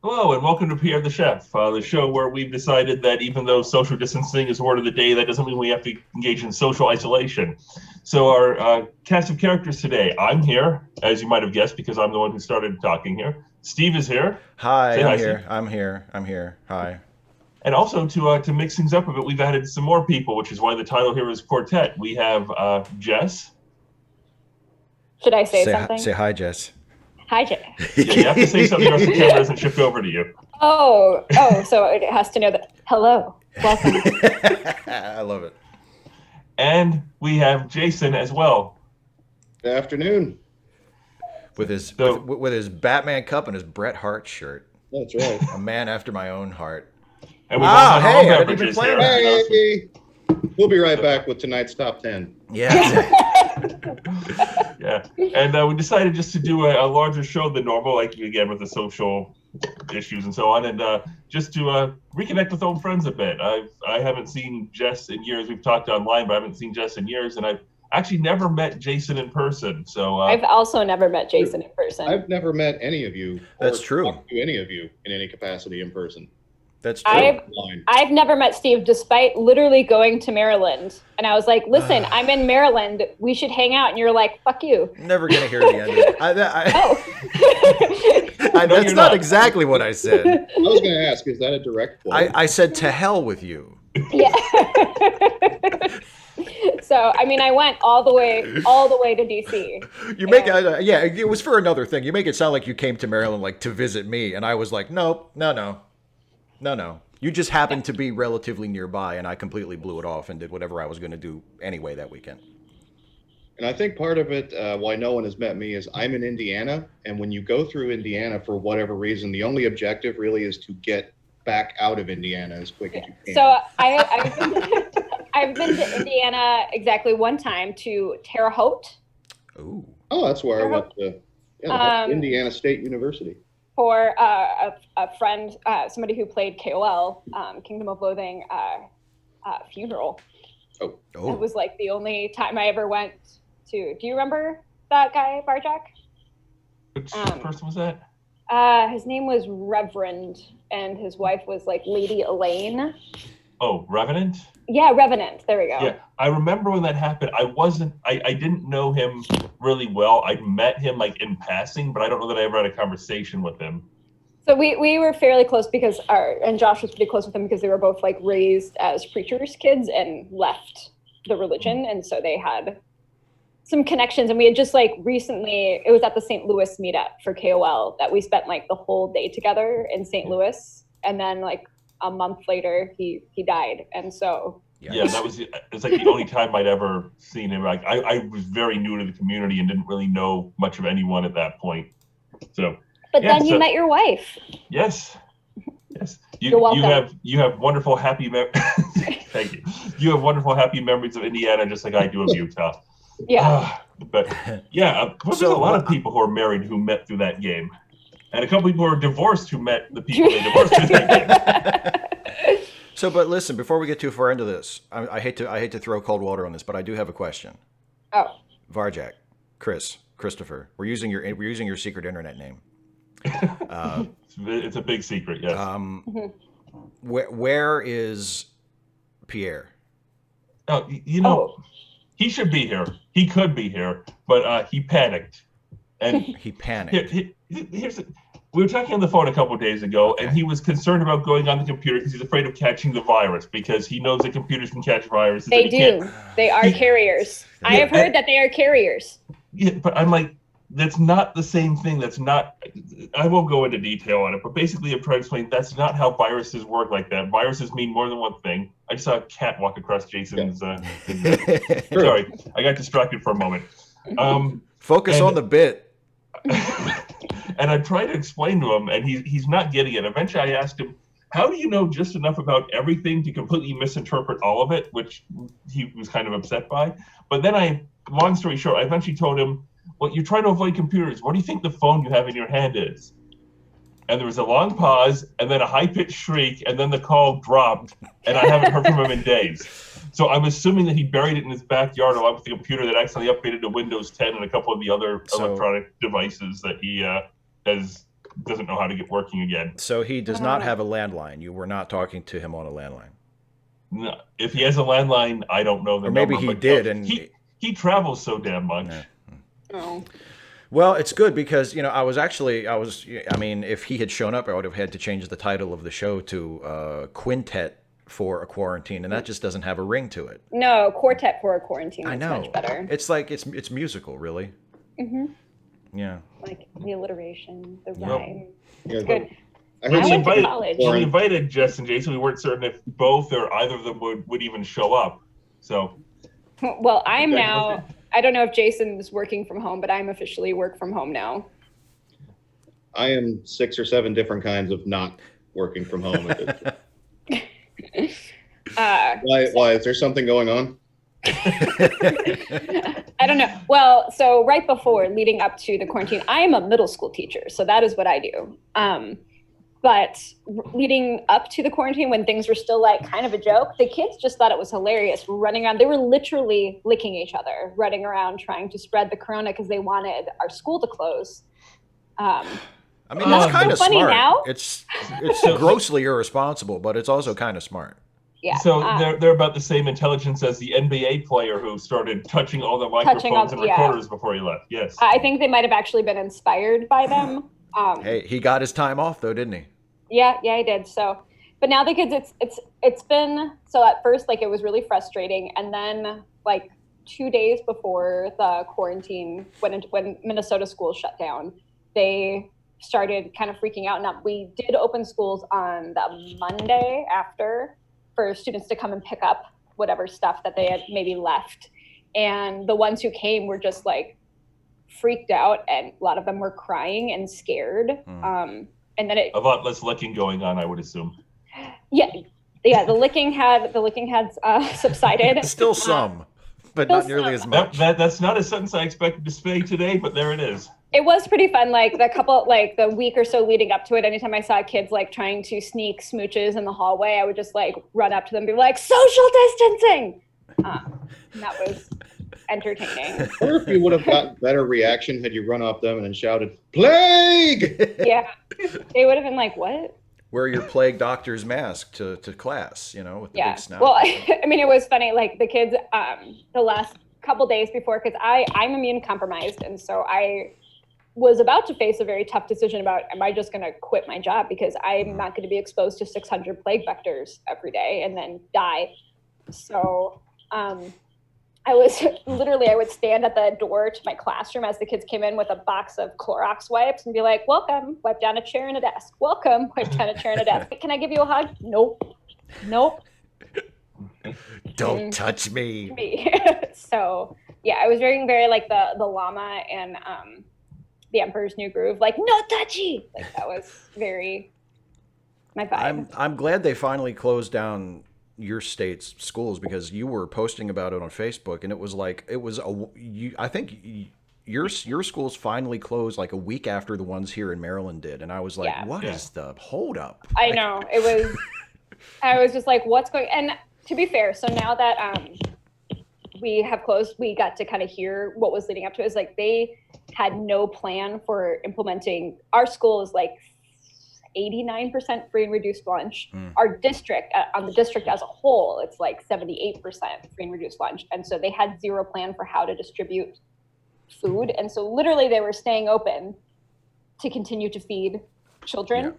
Hello, and welcome to Pierre the Chef, the show where we've decided that even though social distancing is word of the day, that doesn't mean we have to engage in social isolation. So our cast of characters today, I'm here, as you might have guessed, because I'm the one who started talking here. Steve is here. Hi, Say I'm hi, here. Steve. I'm here. Hi. And also to mix things up a bit, we've added some more people, which is why the title here is Quartet. We have Jess. Should I say Say something? hi, Jess. Hi, Jay. Yeah, you have to say something or else the camera doesn't shift over to you. So it has to know that. Hello, welcome. I love it. And we have Jason as well. Good afternoon. With his So- with his Batman cup and his Bret Hart shirt. That's right. A man after my own heart. And we've also hey, our I own didn't even beverages plan here. that. Hey, we'll be right back with tonight's top 10. Yeah. Yeah, and we decided just to do a larger show than normal, like again with the social issues and so on, and just to reconnect with old friends a bit. I haven't seen Jess in years. We've talked online, but I haven't seen Jess in years, and I've actually never met Jason in person. So I've also never met Jason in person. I've never met any of you. That's or true. talked to any of you in any capacity in person. That's true. I've never met Steve, despite literally going to Maryland. And I was like, listen, I'm in Maryland. We should hang out. And you're like, fuck you. Never gonna hear the end of it. Oh. That's you're not not. exactly what I said. I was going to ask, is that a direct quote? I said to hell with you. Yeah. So, I mean, I went all the way to DC. You make yeah, it was for another thing. You make it sound like you came to Maryland like to visit me, and I was like, nope, no. You just happened to be relatively nearby, and I completely blew it off and did whatever I was going to do anyway that weekend. And I think part of it, why no one has met me, is I'm in Indiana. And when you go through Indiana, for whatever reason, the only objective really is to get back out of Indiana as quick as you can. So I've been to Indiana exactly one time to Terre Haute. Ooh. Oh, that's where I went to Indiana State University. For a friend, somebody who played KOL, Kingdom of Loathing funeral. Oh. It was like the only time I ever went to. Do you remember that guy, Barjack? Which person was that? His name was Reverend, and his wife was like Lady Elaine. Oh, Revenant? Yeah, Revenant. There we go. Yeah, I remember when that happened. I didn't know him really well. I met him like in passing, but I don't know that I ever had a conversation with him. So we were fairly close because and Josh was pretty close with him because they were both like raised as preachers' kids and left the religion, and so they had some connections. And we had just like recently, it was at the St. Louis meetup for KOL that we spent like the whole day together in St. Louis, and then like a month later he died, and so Yeah, it's like the only time I'd ever seen him. Like I was very new to the community and didn't really know much of anyone at that point. So but then you met your wife. Yes. You're welcome. You have wonderful happy thank you. You have wonderful happy memories of Indiana just like I do of Utah. Yeah. But yeah, there's a lot of people who are married who met through that game. And a couple people who are divorced who met the people they divorced through that game. So, but listen, before we get too far into this, I hate to throw cold water on this, but I do have a question. Oh. Varjak, Christopher, we're using your secret internet name. It's a big secret, yes. Where is Pierre? Oh, he should be here. He could be here, but he panicked. And he panicked. We were talking on the phone a couple of days ago, and he was concerned about going on the computer because he's afraid of catching the virus because he knows that computers can catch viruses. They do. They are carriers. I have heard that they are carriers. Yeah, but I'm like, that's not the same thing. That's not. I won't go into detail on it, but basically, I'm trying to explain that's not how viruses work like that. Viruses mean more than one thing. I just saw a cat walk across Jason's. Sorry, I got distracted for a moment. Focus on the bit. And I tried to explain to him, and he's not getting it. Eventually, I asked him, how do you know just enough about everything to completely misinterpret all of it, which he was kind of upset by. But then long story short, I eventually told him, well, you're trying to avoid computers. What do you think the phone you have in your hand is? And there was a long pause, and then a high-pitched shriek, and then the call dropped, and I haven't heard from him in days. So I'm assuming that he buried it in his backyard along with the computer that accidentally upgraded to Windows 10 and a couple of the other electronic devices that he has doesn't know how to get working again. So he does not have a landline. You were not talking to him on a landline. No, if he has a landline, I don't know the Or maybe number. he but did, no, and he travels so damn much. Yeah. Oh. Well, it's good because, you know, I mean, if he had shown up, I would have had to change the title of the show to Quintet for a Quarantine, and that just doesn't have a ring to it. No, Quartet for a Quarantine. I Is know. much better. It's like it's musical, really. Mm-hmm. Yeah. Like the alliteration, the Yep. rhyme. Yeah, It's good. I When I heard went to invited, college. when we invited Jess and Jason, we weren't certain if both or either of them would even show up. So, Well, I'm Okay, now. okay. I don't know if Jason's working from home, but I'm officially work from home now. I am 6 or 7 different kinds of not working from home. Why? Is there something going on? I don't know. Well, so right before, leading up to the quarantine, I am a middle school teacher, so that is what I do. But leading up to the quarantine, when things were still like kind of a joke, the kids just thought it was hilarious running around. They were literally licking each other, running around trying to spread the corona because they wanted our school to close. I mean, that's kind of funny smart. now. It's grossly irresponsible, but it's also kind of smart. Yeah. so they're about the same intelligence as the NBA player who started touching all the microphones and yeah. recorders before he left. Yes. I think they might have actually been inspired by them. Hey, he got his time off though, didn't he? Yeah, I did. So, but now the kids, it's been, so at first, like, it was really frustrating. And then like 2 days before the quarantine, when Minnesota schools shut down, they started kind of freaking out. Now, we did open schools on the Monday after for students to come and pick up whatever stuff that they had maybe left. And the ones who came were just like freaked out, and a lot of them were crying and scared. And then A lot less licking going on, I would assume. yeah, the licking had subsided. Still some, but not nearly as much. That's not a sentence I expected to say today, but there it is. It was pretty fun. Like the week or so leading up to it, anytime I saw kids like trying to sneak smooches in the hallway, I would just like run up to them and be like, social distancing. And that was entertaining. I wonder if you would have gotten better reaction had you run up them and shouted, "Plague!" Yeah, they would have been like, what? Wear your plague doctor's mask to class, you know, with the big snout. Well, I mean, it was funny. Like the kids, the last couple days before, because I'm immune compromised, and so I was about to face a very tough decision about, am I just going to quit my job because I'm not going to be exposed to 600 plague vectors every day and then die. So I was literally, I would stand at the door to my classroom as the kids came in with a box of Clorox wipes and be like, welcome, wipe down a chair and a desk. Welcome, wipe down a chair and a desk. Can I give you a hug? Nope. Don't touch me. So yeah, I was very, very like the llama and the Emperor's New Groove, like no touchy. Like that was very my vibe. I'm glad they finally closed down your state's schools, because you were posting about it on Facebook, and it was like I think your schools finally closed like a week after the ones here in Maryland did, and I was like, what is the hold up? I know, it was. I was just like, what's going? And to be fair, so now that we have closed, we got to kind of hear what was leading up to it. Is like they had no plan for implementing. Our school is like 89% free and reduced lunch. Our district, on the district as a whole, it's like 78% free and reduced lunch. And so they had zero plan for how to distribute food. And so literally they were staying open to continue to feed children. Yeah.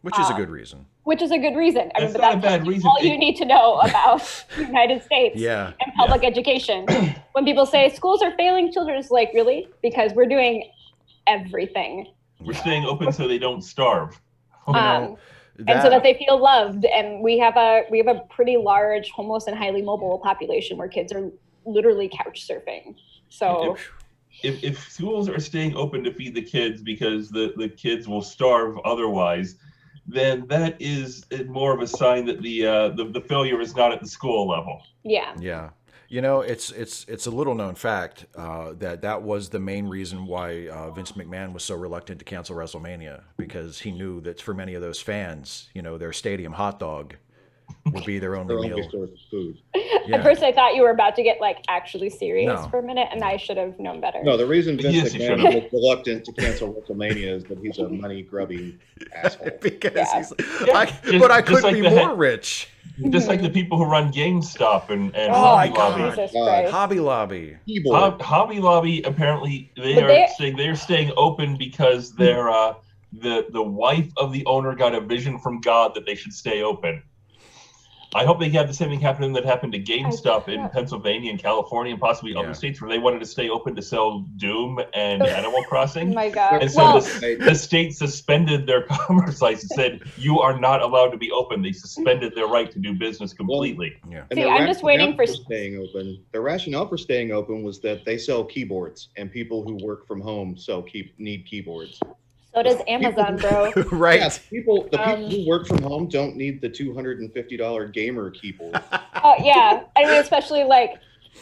Which is a good reason. Which is a good reason. I mean, but not a that's bad reason. all you need to know about the United States Yeah. and public education. When people say schools are failing children, it's like, really? Because we're doing everything. We're staying open so they don't starve. And so that they feel loved. And we have a pretty large homeless and highly mobile population where kids are literally couch surfing. So if schools are staying open to feed the kids because the kids will starve otherwise, then that is more of a sign that the failure is not at the school level. Yeah. Yeah. You know, it's a little known fact that was the main reason why Vince McMahon was so reluctant to cancel WrestleMania, because he knew that for many of those fans, you know, their stadium hot dog would be their only Their only meal. source of food. Yeah. At first, I thought you were about to get like actually serious No. for a minute, and I should have known better. No, the reason Vince Yes, you McMahon should've. was reluctant to cancel WrestleMania is that he's a money grubby asshole. Because Yeah. he's Yeah, but I just could like be the more head- rich. Just like the people who run GameStop and Oh Hobby my Lobby. God. Jesus God. Christ. Hobby Lobby. Keyboard. Hobby Lobby apparently But they're staying open because they're the wife of the owner got a vision from God that they should stay open. I hope they have the same thing happen that happened to GameStop in Pennsylvania and California and possibly Yeah. other states where they wanted to stay open to sell Doom and Animal Oh Crossing. my God. And so Well, the state suspended their commerce license, said you are not allowed to be open. They suspended their right to do business completely. Yeah. And See, their I'm just waiting rationale for- staying open. The rationale for staying open was that they sell keyboards, and people who work from home need keyboards. so does Amazon, bro. Right. Yeah, the people Um, who work from home don't need the $250 gamer keyboard. Oh yeah, I mean, especially like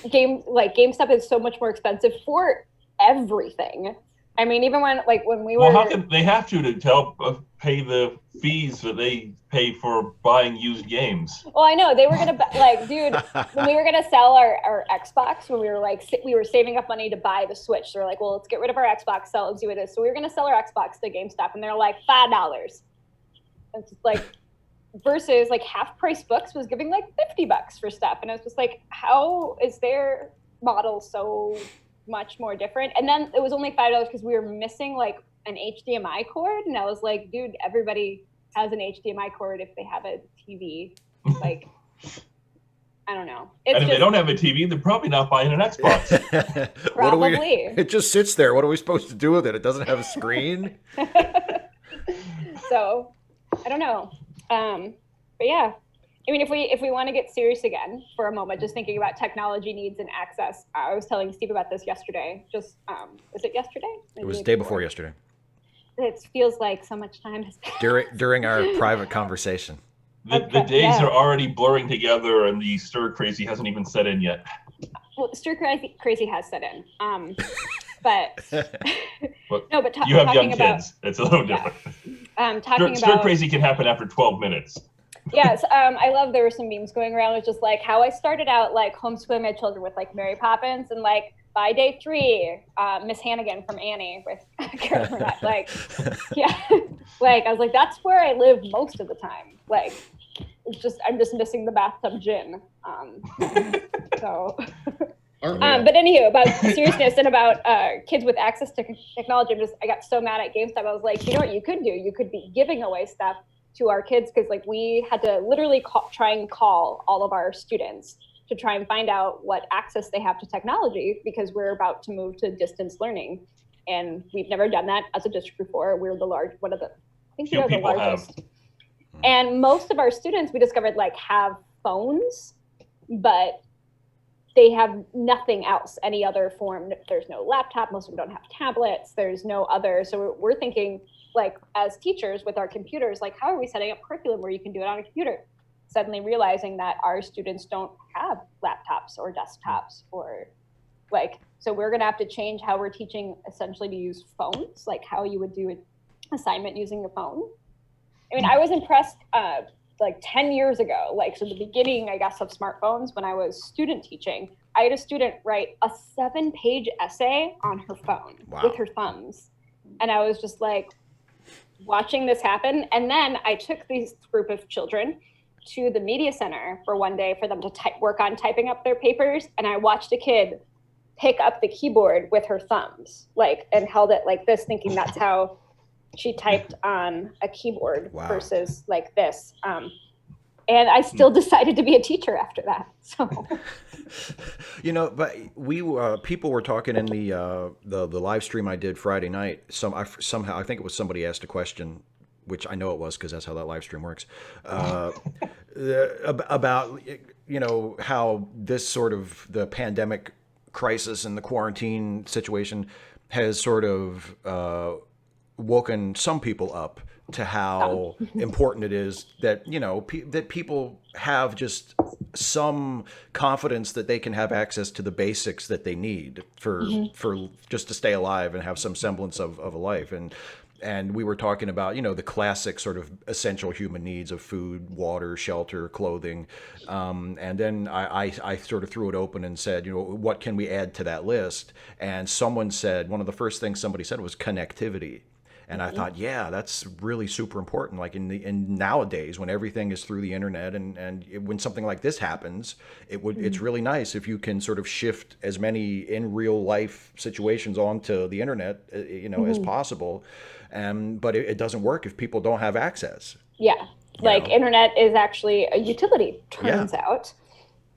GameStop is so much more expensive for everything. I mean, even when we were. Well, how can they have to help pay the fees that they pay for buying used games? Well, I know they were gonna dude. When we were gonna sell our Xbox, when we were saving up money to buy the Switch, they were like, "Well, let's get rid of our Xbox, sell it, and see what it is." So we were gonna sell our Xbox to GameStop, and they're like $5. It's like versus like half price books was giving like $50 for stuff, and I was just like, "How is their model so much more different?" And then it was only $5 because we were missing like an HDMI cord, and I was like, "Dude, everybody has an HDMI cord if they have a TV." Like, I don't know. It's And if they just- don't have a TV, they're probably not buying an Xbox. What do we? Probably. It just sits there. What are we supposed to do with it? It doesn't have a screen. So I don't know. But yeah, I mean, if we want to get serious again for a moment, just thinking about technology needs and access, I was telling Steve about this yesterday. Just was it yesterday? It was the day before yesterday. It feels like so much time has passed. During our private conversation. The days Yeah. are already blurring together, and the stir crazy hasn't even set in yet. Well, stir crazy has set in. But But no, but you have talking young about kids. It's a little Yeah. different. talking Stir about crazy can happen after 12 minutes. Yes, I love there were some memes going around with just like how I started out like homeschooling my children with like Mary Poppins, and like by day 3, Miss Hannigan from Annie with Carol Burnett. Like, yeah, like I was like, that's where I live most of the time. Like, it's just I'm just missing the bathtub gin. So. Aren't we? But anywho, about seriousness and about kids with access to technology, I got so mad at GameStop. I was like, you know what you could do? You could be giving away stuff to our kids, because like we had to literally try and call all of our students to try and find out what access they have to technology, because we're about to move to distance learning, and we've never done that as a district before. We're one of the, I think we Few are the people largest. And most of our students, we discovered, like have phones, but they have nothing else, any other form. There's no laptop. Most of them don't have tablets. There's no other. So we're thinking, like, as teachers with our computers, like, how are we setting up curriculum where you can do it on a computer? Suddenly realizing that our students don't have laptops or desktops or like, so we're going to have to change how we're teaching essentially to use phones, like how you would do an assignment using a phone. I mean, I was impressed like 10 years ago, like, so the beginning, I guess, of smartphones when I was student teaching, I had a student write a 7-page essay on her phone with her thumbs. And I was just like watching this happen. And then I took this group of children to the media center for one day for them to work on typing up their papers. And I watched a kid pick up the keyboard with her thumbs, like, and held it like this, thinking that's how she typed on a keyboard versus like this. And I still decided to be a teacher after that. So, you know, but we people were talking in the live stream I did Friday night. Somehow I think it was somebody asked a question, which I know it was because that's how that live stream works, about, you know, how this sort of the pandemic crisis and the quarantine situation has sort of woken some people up to how important it is that, you know, that people have just some confidence that they can have access to the basics that they need for just to stay alive and have some semblance of a life. And and we were talking about, the classic sort of essential human needs of food, water, shelter, clothing. And then I sort of threw it open and said, what can we add to that list? And someone said, one of the first things somebody said was connectivity. And I thought, yeah, that's really super important. Like in nowadays, when everything is through the internet, and when something like this happens, it's really nice if you can sort of shift as many in real life situations onto the internet, as possible. But it doesn't work if people don't have access. Yeah, internet is actually a utility, turns out.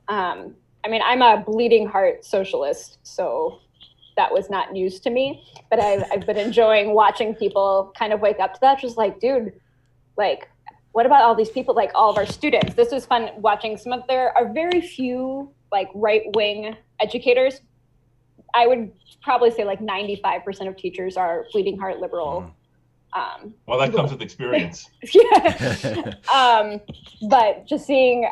I mean, I'm a bleeding heart socialist, so that was not news to me, but I've been enjoying watching people kind of wake up to that. Just like, dude, like, what about all these people, like all of our students? This was fun watching there are very few like right-wing educators. I would probably say like 95% of teachers are bleeding heart liberal. Well, that comes with experience. Yeah. But just seeing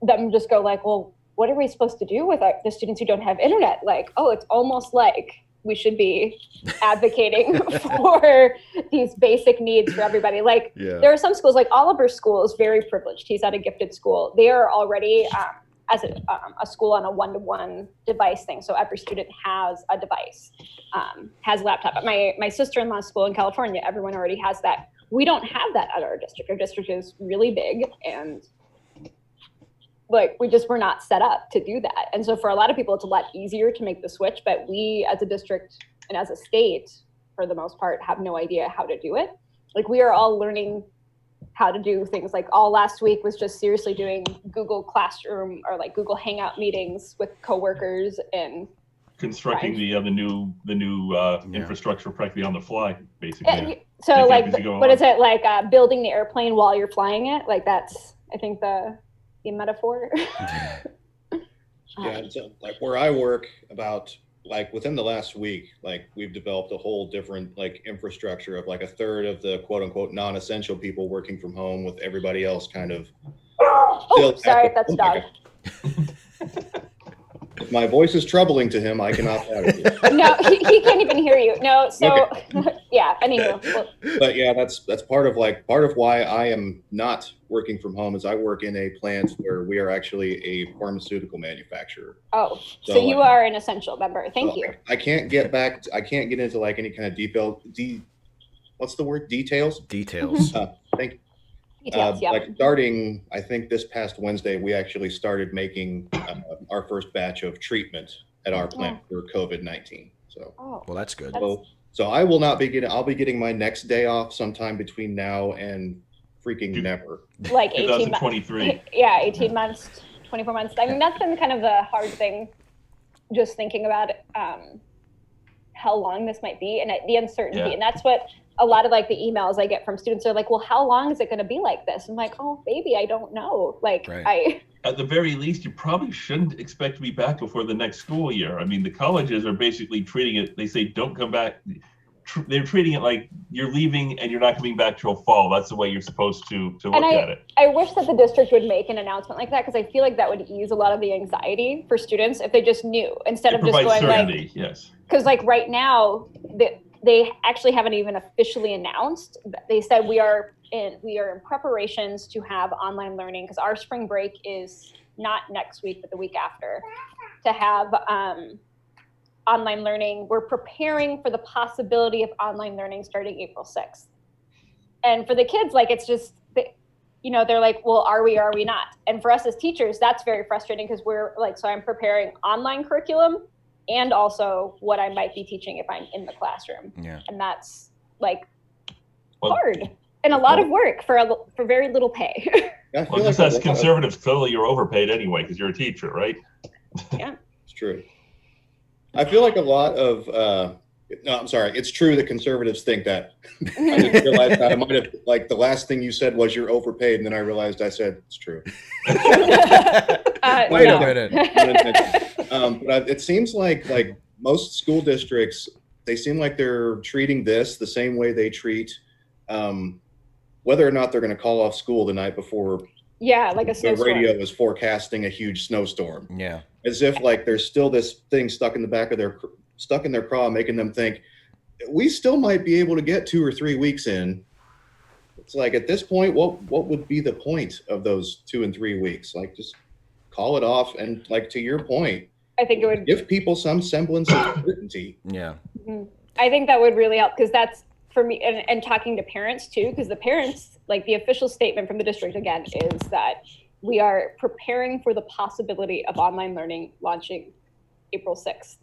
them just go like, well, what are we supposed to do with the students who don't have internet? Like, oh, it's almost like we should be advocating for these basic needs for everybody. Like, there are some schools, like Oliver's school is very privileged. He's at a gifted school. They are already as a school on a one-to-one device thing. So every student has a device, has a laptop. At my sister-in-law's school in California, everyone already has that. We don't have that at our district. Our district is really big, and like we just were not set up to do that. And so for a lot of people, it's a lot easier to make the switch, but we as a district and as a state, for the most part, have no idea how to do it. Like we are all learning how to do things. Like all last week was just seriously doing Google Classroom or like Google Hangout meetings with coworkers and constructing the new infrastructure practically on the fly, basically. And so like, what is it like building the airplane while you're flying it? Like that's, I think the metaphor. Yeah, so like where I work, about like within the last week, like we've developed a whole different like infrastructure of like a third of the quote unquote non-essential people working from home, with everybody else kind of. Sorry, that's a dog. If my voice is troubling to him, I can opt out of it. No, he can't even hear you. No, so okay. Yeah. Anywho, but yeah, that's part of why I am not working from home. Is I work in a plant where we are actually a pharmaceutical manufacturer. Oh, so you are an essential member. Thank you. I can't get into like any kind of what's the word? Details. Thank you. Like starting, I think this past Wednesday, we actually started making our first batch of treatment at our plant for COVID-19. So, well, that's good. So I will not be getting. I'll be getting my next day off sometime between now and freaking never. Like 18 months. Yeah, 18 months, 24 months. I mean, that's been kind of the hard thing. Just thinking about how long this might be and the uncertainty, and that's what. A lot of like the emails I get from students are like, well, how long is it going to be like this? I'm like, oh, baby, I don't know. Like, at the very least, you probably shouldn't expect to be back before the next school year. I mean, the colleges are basically treating it, they say, don't come back. They're treating it like you're leaving and you're not coming back till fall. That's the way you're supposed to look at it. I wish that the district would make an announcement like that, because I feel like that would ease a lot of the anxiety for students if they just knew, instead of just going certainty, like, yes. Because like right now, they actually haven't even officially announced. They said we are in preparations to have online learning, because our spring break is not next week, but the week after, to have online learning. We're preparing for the possibility of online learning starting April 6th. And for the kids, like, it's just, they're like, well, are we or are we not? And for us as teachers, that's very frustrating, because we're like, so I'm preparing online curriculum and also what I might be teaching if I'm in the classroom. Yeah. And that's like hard and a lot of work for very little pay. Well, just as conservatives, clearly you're overpaid anyway, because you're a teacher, right? Yeah. It's true. I feel like a lot of, no, I'm sorry. It's true that conservatives think that. I just realized that I might have, like, the last thing you said was you're overpaid, and then I realized I said it's true. Wait a minute. But it seems like most school districts, they seem like they're treating this the same way they treat whether or not they're going to call off school the night before. Yeah, like a snowstorm. The radio is forecasting a huge snowstorm. Yeah. As if like there's still this thing stuck in their craw, making them think, we still might be able to get 2 or 3 weeks in. It's like, at this point, what would be the point of those 2 and 3 weeks? Like, just call it off. And like, to your point, I think it would give people some semblance of certainty. Yeah. I think that would really help, because that's, for me, and talking to parents too, because the parents, like, the official statement from the district again is that we are preparing for the possibility of online learning launching April 6th.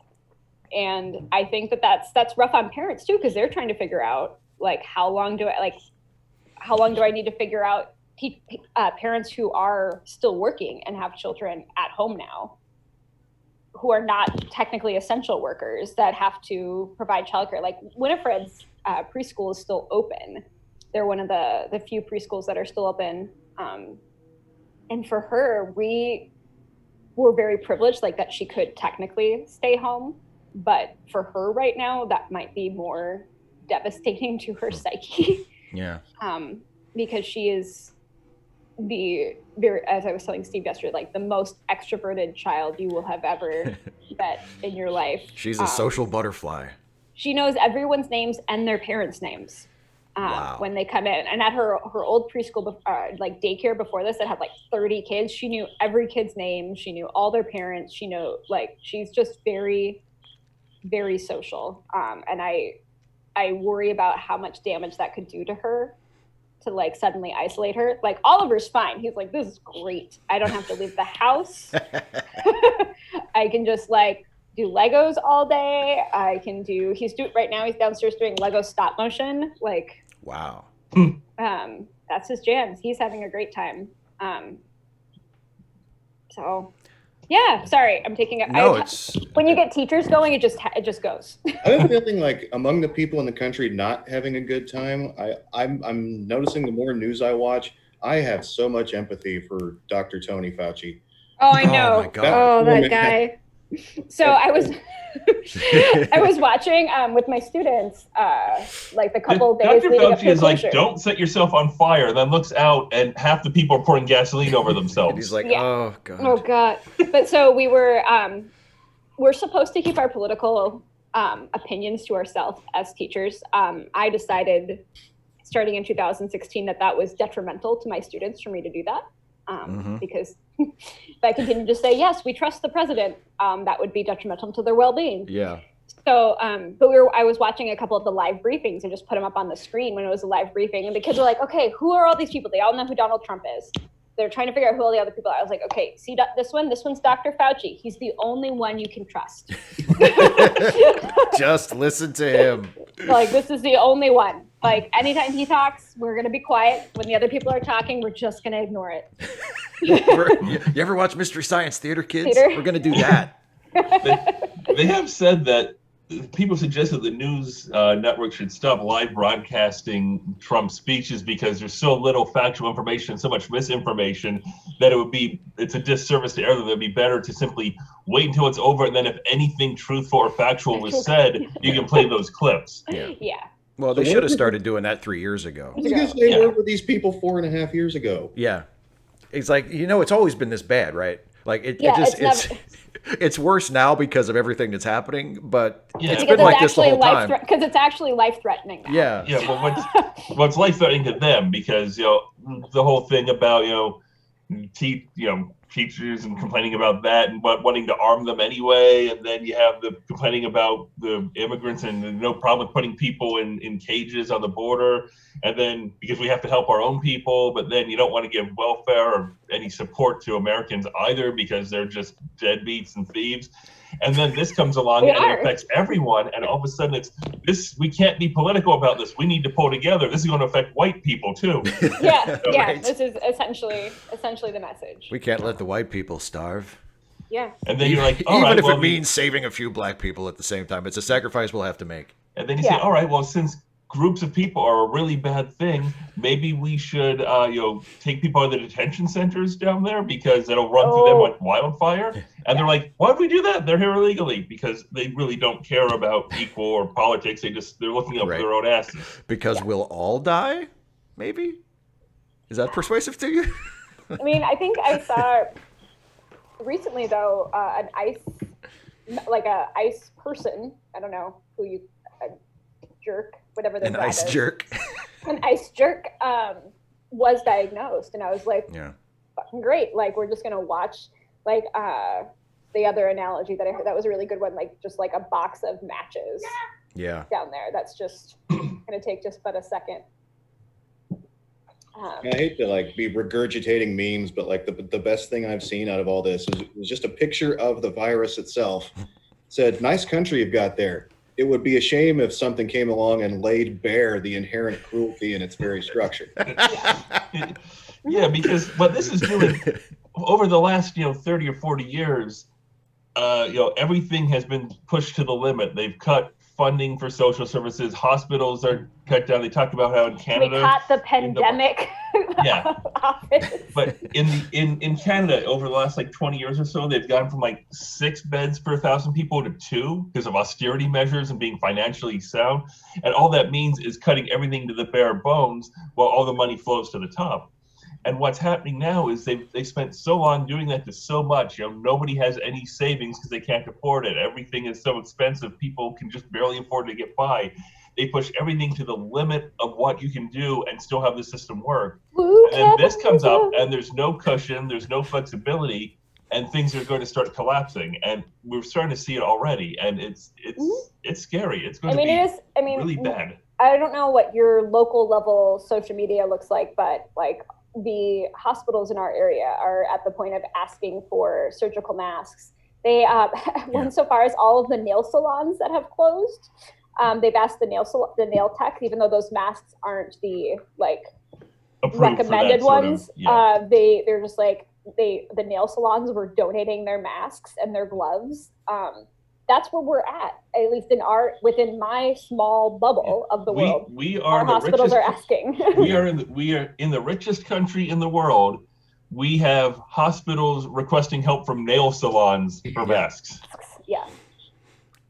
And I think that that's rough on parents too, because they're trying to figure out, like, how long do I need to figure out parents who are still working and have children at home now, who are not technically essential workers, that have to provide childcare. Like, Winifred's preschool is still open. They're one of the few preschools that are still open. And for her, we were very privileged, like, that she could technically stay home. But for her right now, that might be more devastating to her psyche. Yeah. Because she is as I was telling Steve yesterday, like, the most extroverted child you will have ever met in your life. She's a social butterfly. She knows everyone's names and their parents' names when they come in. And at her old preschool, like daycare before this, that had like 30 kids, she knew every kid's name. She knew all their parents. She knew, like, she's just very, very social. And I worry about how much damage that could do to her, to like suddenly isolate her. Like, Oliver's fine. He's like, this is great. I don't have to leave the house. I can just like do Legos all day. Right now he's downstairs doing Lego stop motion. Like, wow. That's his jam. He's having a great time. So yeah, sorry, I'm taking it. No, when you get teachers going, it just goes. I have a feeling like among the people in the country not having a good time, I'm noticing the more news I watch, I have so much empathy for Dr. Tony Fauci. Oh, I know. Oh my God. That guy. So I was watching with my students like the couple days Dr. leading up Fauci to is like, closure. don't set yourself on fire, then looks out and half the people are pouring gasoline over themselves. And he's like, Yeah. oh God. Oh God. But so we're supposed to keep our political opinions to ourselves as teachers. I decided starting in 2016 that was detrimental to my students for me to do that. Because if I continue to say, yes, we trust the president, that would be detrimental to their well-being. Yeah. So, but I was watching a couple of the live briefings and just put them up on the screen when it was a live briefing. And the kids were like, okay, who are all these people? They all know who Donald Trump is. They're trying to figure out who all the other people are. I was like, okay, see this one? This one's Dr. Fauci. He's the only one you can trust. Just listen to him. Like, this is the only one. Like, anytime he talks, we're going to be quiet. When the other people are talking, we're just going to ignore it. You ever watch Mystery Science Theater, kids? We're going to do that. They have said that people suggest that the news network should stop live broadcasting Trump's speeches because there's so little factual information, so much misinformation, that it's a disservice to everyone. It would be better to simply wait until it's over, and then if anything truthful or factual was said, you can play those clips. Yeah. Well, they should have started doing that 3 years ago. Because they were with these people 4.5 years ago. Yeah. It's like, it's always been this bad, right? Like it's worse now because of everything that's happening, but it's been like this the whole time. Because it's actually life-threatening now. Yeah. Yeah, well, it's life-threatening to them because, the whole thing about, teachers and complaining about that and wanting to arm them anyway, and then you have the complaining about the immigrants and no problem with putting people in cages on the border, and then because we have to help our own people, but then you don't want to give welfare or any support to Americans either because they're just deadbeats and thieves. And then this comes along and it affects everyone, and all of a sudden it's this. We can't be political about this. We need to pull together. This is going to affect white people too. Yeah. Right. This is essentially the message. We can't let the white people starve. Yeah. And then you're like, even if it means saving a few black people at the same time, it's a sacrifice we'll have to make. And then you say, all right, well, since groups of people are a really bad thing, maybe we should, take people out of the detention centers down there because it'll run through them like wildfire. And they're like, why would we do that? They're here illegally because they really don't care about equal or politics. They're looking up for their own asses. Because we'll all die, maybe? Is that persuasive to you? I mean, I think I saw recently though an ICE person. I don't know who you. whatever the an ice jerk. An ice jerk was diagnosed, and I was like, yeah, fucking great. Like, we're just gonna watch, like, the other analogy that I heard, that was a really good one, like just like a box of matches down there. That's just gonna take just but a second. I hate to like be regurgitating memes, but like the best thing I've seen out of all this is just a picture of the virus itself. It said, "Nice country you've got there. It would be a shame if something came along and laid bare the inherent cruelty in its very structure." Yeah, because what this is doing over the last 30 or 40 years, everything has been pushed to the limit. They've cut funding for social services. Hospitals are cut down. They talked about how in Canada we caught the pandemic office. But in Canada over the last like 20 years or so, they've gone from like 6 beds per 1,000 people to 2 because of austerity measures and being financially sound. And all that means is cutting everything to the bare bones while all the money flows to the top. And what's happening now is they spent so long doing that to so much. Nobody has any savings because they can't afford it. Everything is so expensive. People can just barely afford to get by. They push everything to the limit of what you can do and still have the system work. And then this comes up and there's no cushion, there's no flexibility, and things are going to start collapsing. And we're starting to see it already. And it's scary. It's going to be really bad. I don't know what your local level social media looks like, but like the hospitals in our area are at the point of asking for surgical masks. They went so far as all of the nail salons that have closed. They've asked the nail tech, even though those masks aren't the like approved recommended ones. They're just like the nail salons were donating their masks and their gloves. That's where we're at least within my small bubble of the world. We are our hospitals are asking. we are in the richest country in the world. We have hospitals requesting help from nail salons for masks. Yeah.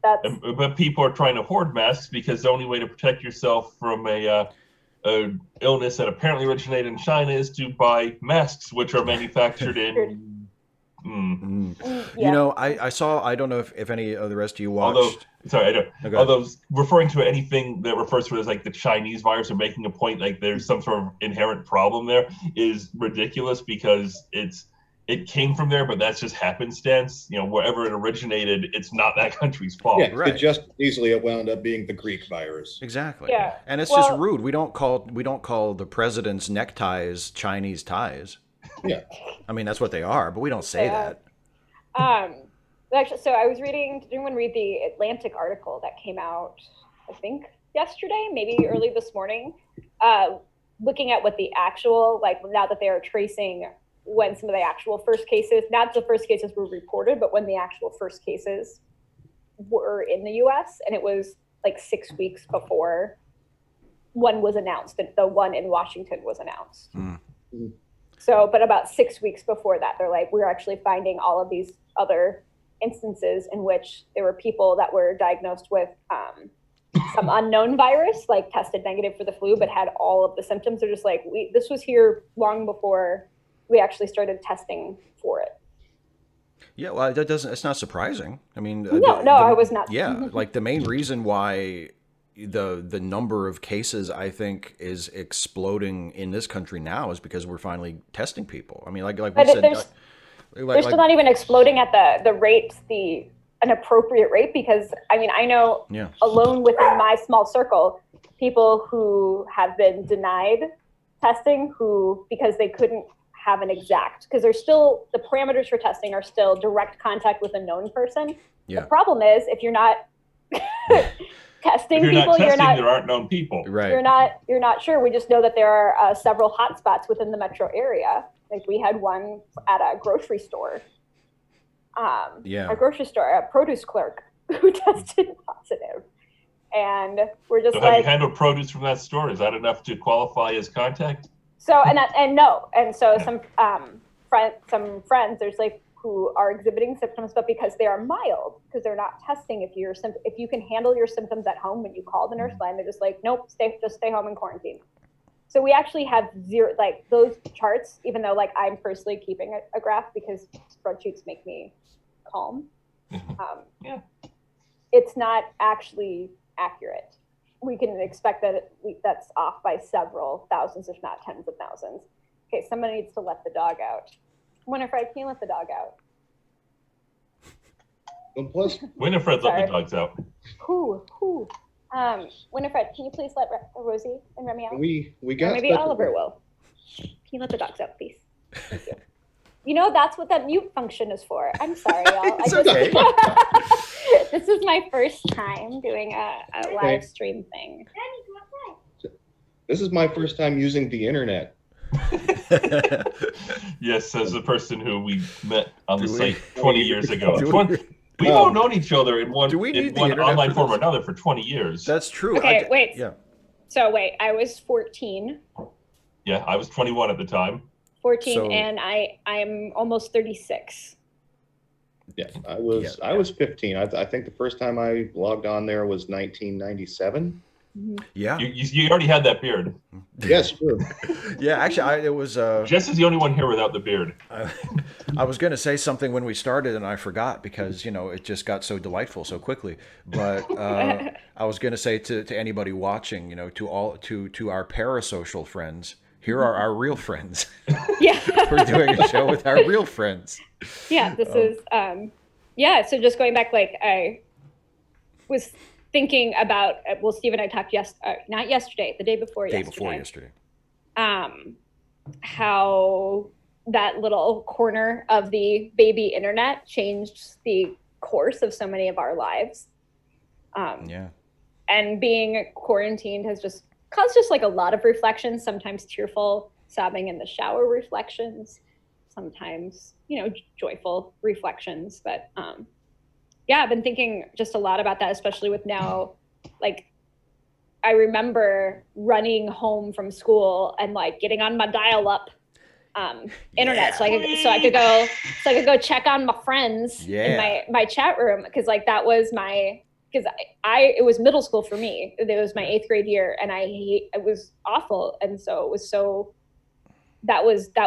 But people are trying to hoard masks because the only way to protect yourself from a illness that apparently originated in China is to buy masks, which are manufactured in. I saw. I don't know if any of the rest of you watched. Although referring to anything that refers to it as like the Chinese virus or making a point like there's some sort of inherent problem there is ridiculous because it came from there, but that's just happenstance. Wherever it originated, it's not that country's fault. Yeah, right. It just easily it wound up being the Greek virus. Exactly. Yeah. And it's just rude. We don't call the president's neckties Chinese ties. Yeah. I mean, that's what they are, but we don't say that. Actually, so I was reading, did anyone read the Atlantic article that came out, I think, yesterday, maybe early this morning, looking at what the actual, like now that they are tracing when some of the actual first cases, not the first cases were reported, but when the actual first cases were in the US, and it was like 6 weeks before one was announced, the one in Washington was announced. So, but about 6 weeks before that, they're like, we're actually finding all of these other instances in which there were people that were diagnosed with some unknown virus, like tested negative for the flu, but had all of the symptoms. They're just like, this was here long before we actually started testing for it. Yeah, well, it's not surprising. I mean, I was not. Yeah, like the main reason why the number of cases I think is exploding in this country now is because we're finally testing people. I mean, like we said, they're still not even exploding at the rate, an appropriate rate, because I mean, I know alone within my small circle, people who have been denied testing because they couldn't have an exact, because there's still, the parameters for testing are still direct contact with a known person. Yeah. The problem is if you're not testing people, there aren't known people. Right. You're not sure. We just know that there are several hotspots within the metro area. Like we had one at a grocery store. A grocery store, a produce clerk who tested positive. And we're just have you handled produce from that store? Is that enough to qualify as contact? So so some friends there's like who are exhibiting symptoms, but because they are mild, because they're not testing if you can handle your symptoms at home when you call the nurse line, they're just like, nope, just stay home and quarantine. So we actually have zero, like those charts, even though like I'm personally keeping a graph because spreadsheets make me calm. It's not actually accurate. we can expect that that's off by several thousands, if not tens of thousands. Okay, somebody needs to let the dog out. Winifred, can you let the dog out? Plus, Winifred, let the dogs out. Who? Winifred, can you please let Rosie and Remy out? We got. Or maybe Oliver will. Can you let the dogs out, please? Thank you. You know, that's what that mute function is for. I'm sorry, y'all. It's okay. This is my first time doing a live stream thing. This is my first time using the internet. Yes, as a person who we met on the site 20 years ago. We've all known each other in one online form or another for 20 years. That's true. Okay, wait. Yeah. So wait, I was 14. Yeah, I was 21 at the time. 14, and I'm almost 36. Yeah, I was 15. I think the first time I logged on there was 1997. Mm-hmm. Yeah, you already had that beard. Yes, true. Yeah, actually, it was. Jess is the only one here without the beard. I was going to say something when we started, and I forgot because it just got so delightful so quickly. But I was going to say to anybody watching, to our parasocial friends. Here are our real friends. Yeah. We're doing a show with our real friends. Yeah, this is, so just going back, I was thinking about, Steve and I talked not yesterday, the day before yesterday. How that little corner of the baby internet changed the course of so many of our lives. And being quarantined has just caused just a lot of reflections, sometimes tearful, sobbing in the shower reflections, sometimes, joyful reflections. But I've been thinking just a lot about that, especially with now, I remember running home from school and getting on my dial-up internet so I could go check on my friends in my chat room, because that was because it was middle school for me. It was my 8th grade year, and it was awful. And so it was that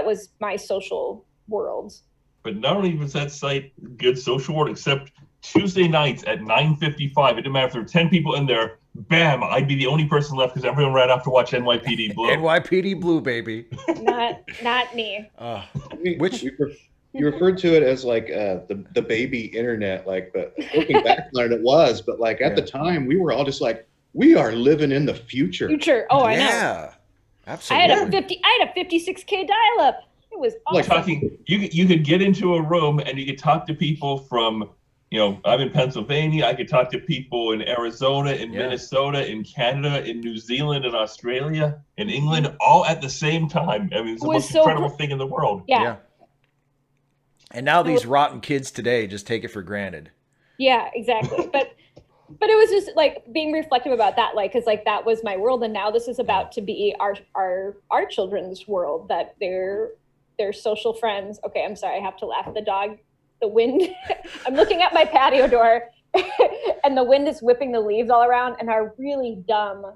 was my social world. But not only was that site good social world, except Tuesday nights at 9:55, it didn't matter if there were 10 people in there, bam, I'd be the only person left because everyone ran off to watch NYPD Blue. NYPD Blue, baby. Not me. You referred to it as the baby internet, but looking back on it was, but at the time we were all just we are living in the future. Oh, I know. Yeah, absolutely. I had a 56K dial-up. It was awesome. You could get into a room and you could talk to people from, I'm in Pennsylvania. I could talk to people in Arizona, in Minnesota, in Canada, in New Zealand, in Australia, in England, all at the same time. I mean, it's the most incredible thing in the world. Yeah. And now these rotten kids today just take it for granted. Yeah, exactly. But it was just being reflective about that, because that was my world, and now this is about to be our children's world, that they're social friends. Okay, I'm sorry, I have to laugh. The wind. I'm looking at my patio door, and the wind is whipping the leaves all around, and our really dumb,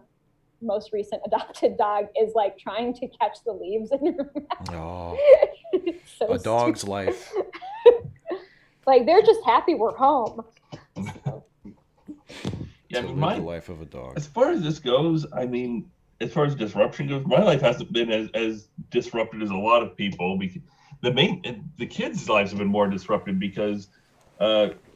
most recent adopted dog is trying to catch the leaves in her mouth. Oh, so a dog's life. They're just happy we're home. Yeah, the life of a dog. As far as this goes, as far as disruption goes, my life hasn't been as disrupted as a lot of people. Because the kids' lives have been more disrupted because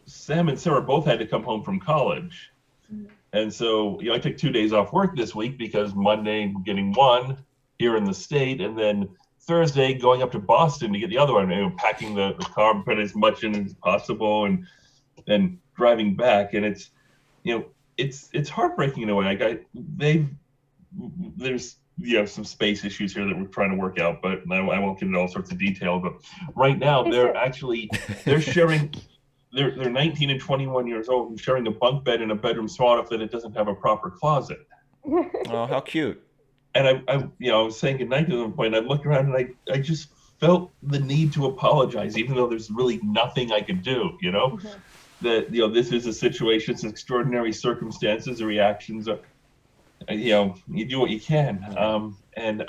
Sam and Sarah both had to come home from college. Mm-hmm. And so, I took 2 days off work this week because Monday getting one here in the state, and then Thursday going up to Boston to get the other one, packing the car, put as much in as possible, and then driving back. And it's, it's heartbreaking in a way. There's some space issues here that we're trying to work out, but I won't get into all sorts of detail. But right now they're sharing. They're 19 and 21 years old and sharing a bunk bed in a bedroom small enough that it doesn't have a proper closet. Oh, how cute! And I was saying goodnight to them, and I looked around and I just felt the need to apologize, even though there's really nothing I could do. Mm-hmm. That this is a situation, it's extraordinary circumstances, the reactions are. You do what you can, and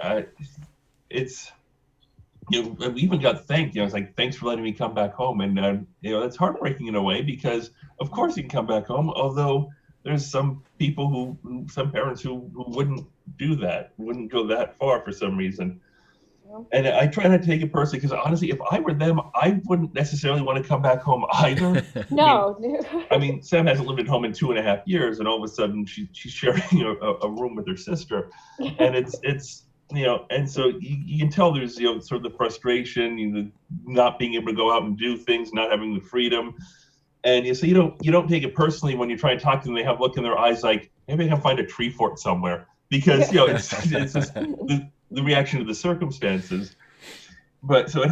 it's. We even got thanked. It's thanks for letting me come back home, and that's heartbreaking in a way because of course you can come back home. Although there's some people some parents who wouldn't do that, wouldn't go that far for some reason. And I try not to take it personally, because honestly, if I were them, I wouldn't necessarily want to come back home either. No. I mean, Sam hasn't lived at home in 2.5 years, and all of a sudden she's sharing a room with her sister, and it's and so you can tell there's sort of the frustration, not being able to go out and do things, not having the freedom, and so you don't take it personally when you try and talk to them. They have a look in their eyes like, maybe I can find a tree fort somewhere, because it's just the reaction to the circumstances. But so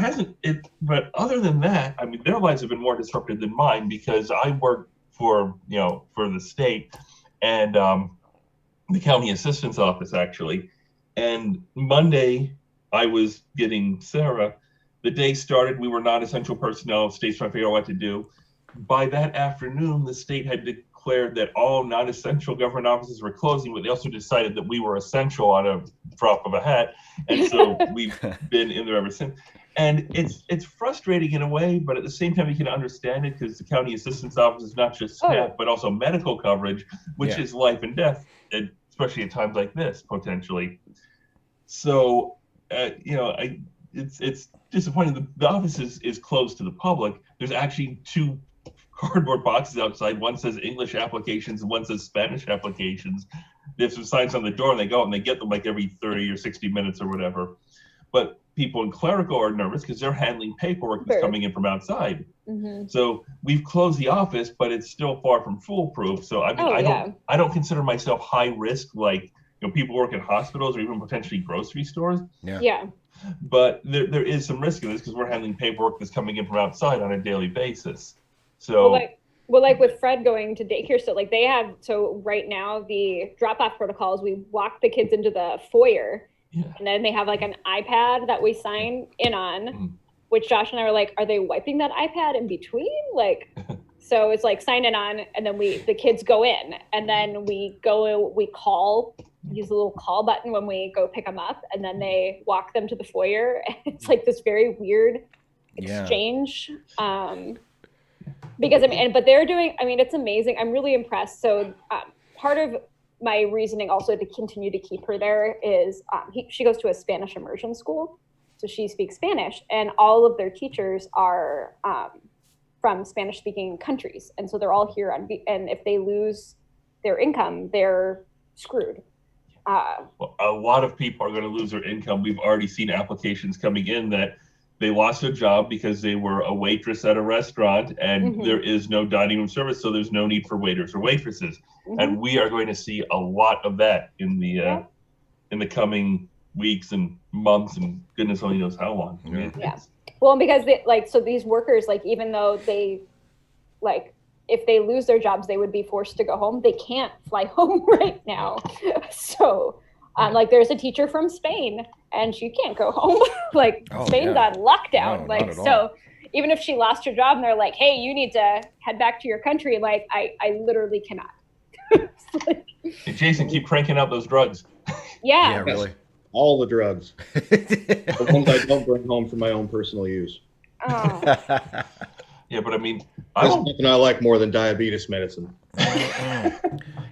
but other than that, I mean, their lives have been more disrupted than mine, because I work for the state and the county assistant's office, actually. And Monday I was getting Sarah. The day started, we were non-essential personnel. State's trying to figure out what to do. By that afternoon, the state had declared that all non-essential government offices were closing, but they also decided that we were essential on a drop of a hat, and so we've been in there ever since. And it's frustrating in a way, but at the same time you can understand it, because the county assistant's office is not just staff, but also medical coverage, which is life and death, especially at times like this, potentially. So it's disappointing. The office is closed to the public. There's actually 2 cardboard boxes outside. One says English applications and one says Spanish applications. There's some signs on the door, and they go out and they get them like every 30 or 60 minutes or whatever. But people in clerical are nervous because they're handling paperwork that's coming in from outside. Mm-hmm. So we've closed the office, but it's still far from foolproof. So I mean, I don't consider myself high risk, like people work in hospitals or even potentially grocery stores. Yeah. But there is some risk in this, because we're handling paperwork that's coming in from outside on a daily basis. So like with Fred going to daycare, so right now the drop-off protocol is we walk the kids into the foyer, and then they have like an iPad that we sign in on, which Josh and I were like, are they wiping that iPad in between? So it's like sign in on, and then the kids go in, and then we call, use a little call button when we go pick them up, and then they walk them to the foyer. It's like this very weird exchange. Because but they're doing, it's amazing. I'm really impressed. So part of my reasoning also to continue to keep her there is she goes to a Spanish immersion school. So she speaks Spanish, and all of their teachers are from Spanish speaking countries. And so they're all here and if they lose their income, they're screwed. Well, a lot of people are going to lose their income. We've already seen applications coming in that they lost their job because they were a waitress at a restaurant, and there is no dining room service, so there's no need for waiters or waitresses. And we are going to see a lot of that in the coming weeks and months, and goodness only knows how long. Well, because so these workers, even though they if they lose their jobs, they would be forced to go home. They can't fly home right now. So there's a teacher from Spain, and she can't go home. Spain's on lockdown. No, so even if she lost her job and they're like, hey, you need to head back to your country, I literally cannot. Hey, Jason, keep cranking out those drugs. Yeah, really. All the drugs. The ones I don't bring home for my own personal use. Oh. Yeah, but I mean, there's nothing I like more than diabetes medicine.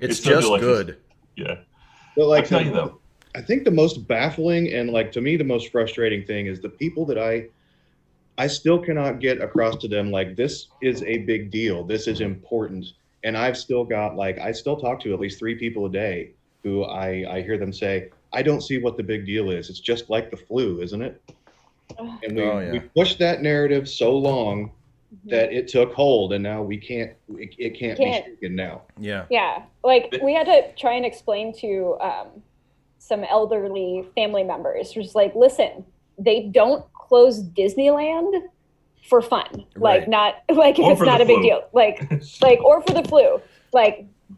It's just so good. Yeah. But I'll tell you though, I think the most baffling and to me the most frustrating thing is the people that I still cannot get across to them this is a big deal. This is important. And I've still got I still talk to at least 3 people a day who I hear them say, I don't see what the big deal is. It's just like the flu, isn't it? And we pushed that narrative so long that it took hold, and now it can't be shaken now. Yeah. Yeah. We had to try and explain to some elderly family members, just listen, they don't close Disneyland for fun. Right. Not if it's not a big deal. Or for the flu.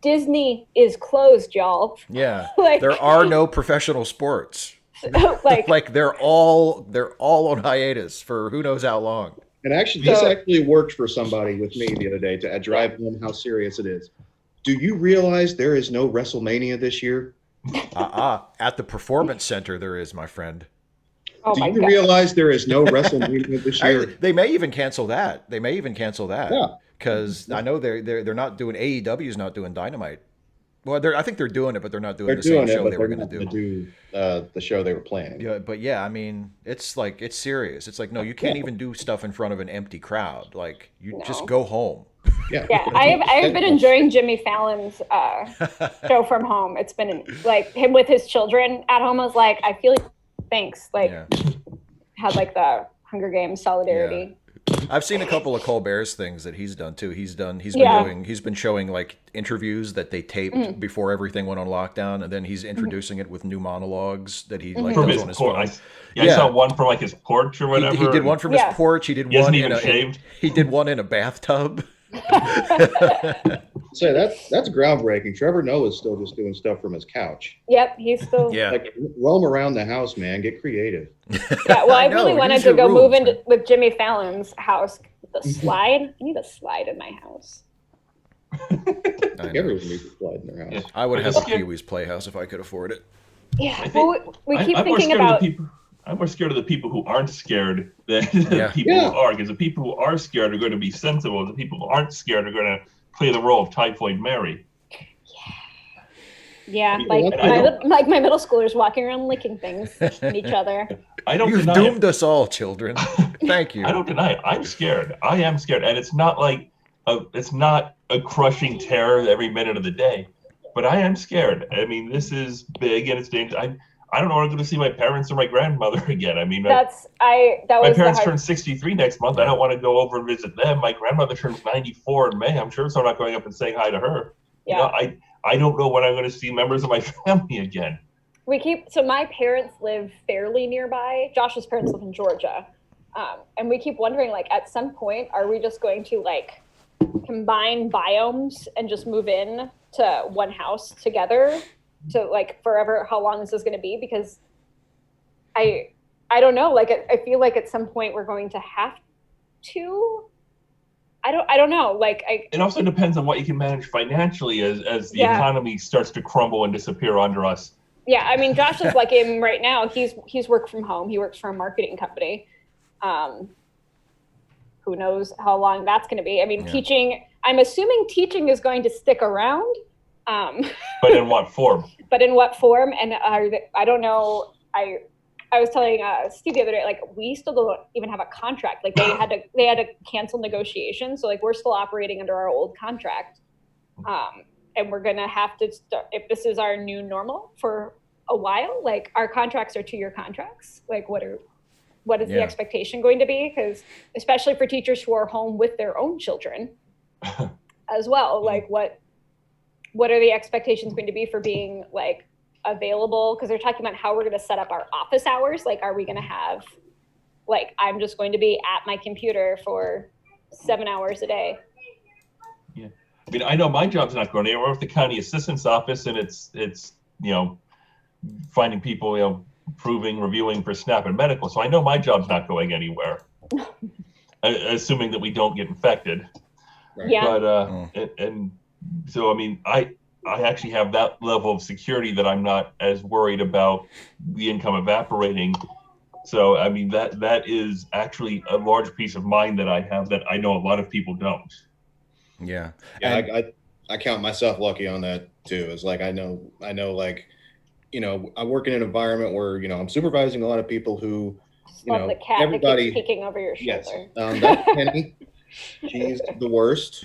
Disney is closed, y'all. Yeah. There are no professional sports. They're all on hiatus for who knows how long. And actually, this actually worked for somebody with me the other day to drive home how serious it is. Do you realize there is no WrestleMania this year? At the Performance Center, there is, my friend. Oh Do you realize there is no WrestleMania this year? They may even cancel that. Yeah. Because I know they're not doing, AEW's not doing Dynamite. Well, I think they're doing it, but they're not doing They're the doing same it, show but they they're were going not to going do. to do the show they were planning. Yeah, but yeah, I mean, it's like it's serious. It's like no, you can't even do stuff in front of an empty crowd. Like you just go home. Yeah, I have been enjoying Jimmy Fallon's show from home. It's been like him with his children at home. I was like, I feel like thanks. Like had like the Hunger Games solidarity. Yeah. I've seen a couple of Colbert's things that he's done too. He's been showing like interviews that they taped before everything went on lockdown, and then he's introducing it with new monologues that he like does on his phone. I saw one from like his porch or whatever. He did one from his porch. He did one he did one in a bathtub. So that's groundbreaking. Trevor Noah's still just doing stuff from his couch. Yep, he's still like roam around the house, man. Get creative. Yeah, well, I really wanted to go move in with Jimmy Fallon's house. The slide. I need a slide in my house. Everyone needs a slide in their house. I would have a Pee-wee's Playhouse if I could afford it. Yeah, well, we keep thinking about. I'm more scared of the people who aren't scared than the people who are, because the people who are scared are going to be sensible. The people who aren't scared are going to play the role of Typhoid Mary. Yeah, like my middle schoolers walking around licking things at each other. You've doomed us all, children. Thank you. I don't deny it. I'm scared. I am scared, and it's not like it's not a crushing terror every minute of the day, but I am scared. I mean, this is big and it's dangerous. I don't know when I'm going to see my parents or my grandmother again. I mean, my parents turn 63 next month. I don't want to go over and visit them. My grandmother turns 94 in May. I'm sure so I'm not going up and saying hi to her. Yeah. You know, I don't know when I'm going to see members of my family again. So my parents live fairly nearby. Josh's parents live in Georgia. And we keep wondering, like, at some point, are we just going to, like, combine biomes and just move in to one house together to, like, forever, how long this is going to be? Because I don't know. Like, I feel like at some point we're going to have to. I don't know. Like, it also depends on what you can manage financially as the economy starts to crumble and disappear under us. Yeah, I mean, Josh is like him right now. He's worked from home. He works for a marketing company. Who knows how long that's going to be? I mean, teaching. I'm assuming teaching is going to stick around. But in what form? And I don't know. I was telling Steve the other day, like, we still don't even have a contract. Like, they had to cancel negotiations. So, like, we're still operating under our old contract. And we're going to have to start, if this is our new normal for a while, like, our contracts are 2-year contracts. Like, what is the expectation going to be? Because especially for teachers who are home with their own children as well, like, what are the expectations going to be for being, like, available? Because they're talking about how we're going to set up our office hours. Like, are we going to have, like, I'm just going to be at my computer for 7 hours a day? Yeah, I mean, I know my job's not going anywhere with the county assistant's office, and it's finding people, proving, reviewing for SNAP and medical. So I know my job's not going anywhere, assuming that we don't get infected. Right. Yeah. But and so I mean, I actually have that level of security that I'm not as worried about the income evaporating. So, I mean, that is actually a large peace of mind that I have that I know a lot of people don't. Yeah. Yeah, I count myself lucky on that too. It's like, I know, like, I work in an environment where, I'm supervising a lot of people who, the cat everybody that keeps peeking over your shoulder. Yes. That's Penny. She's the worst.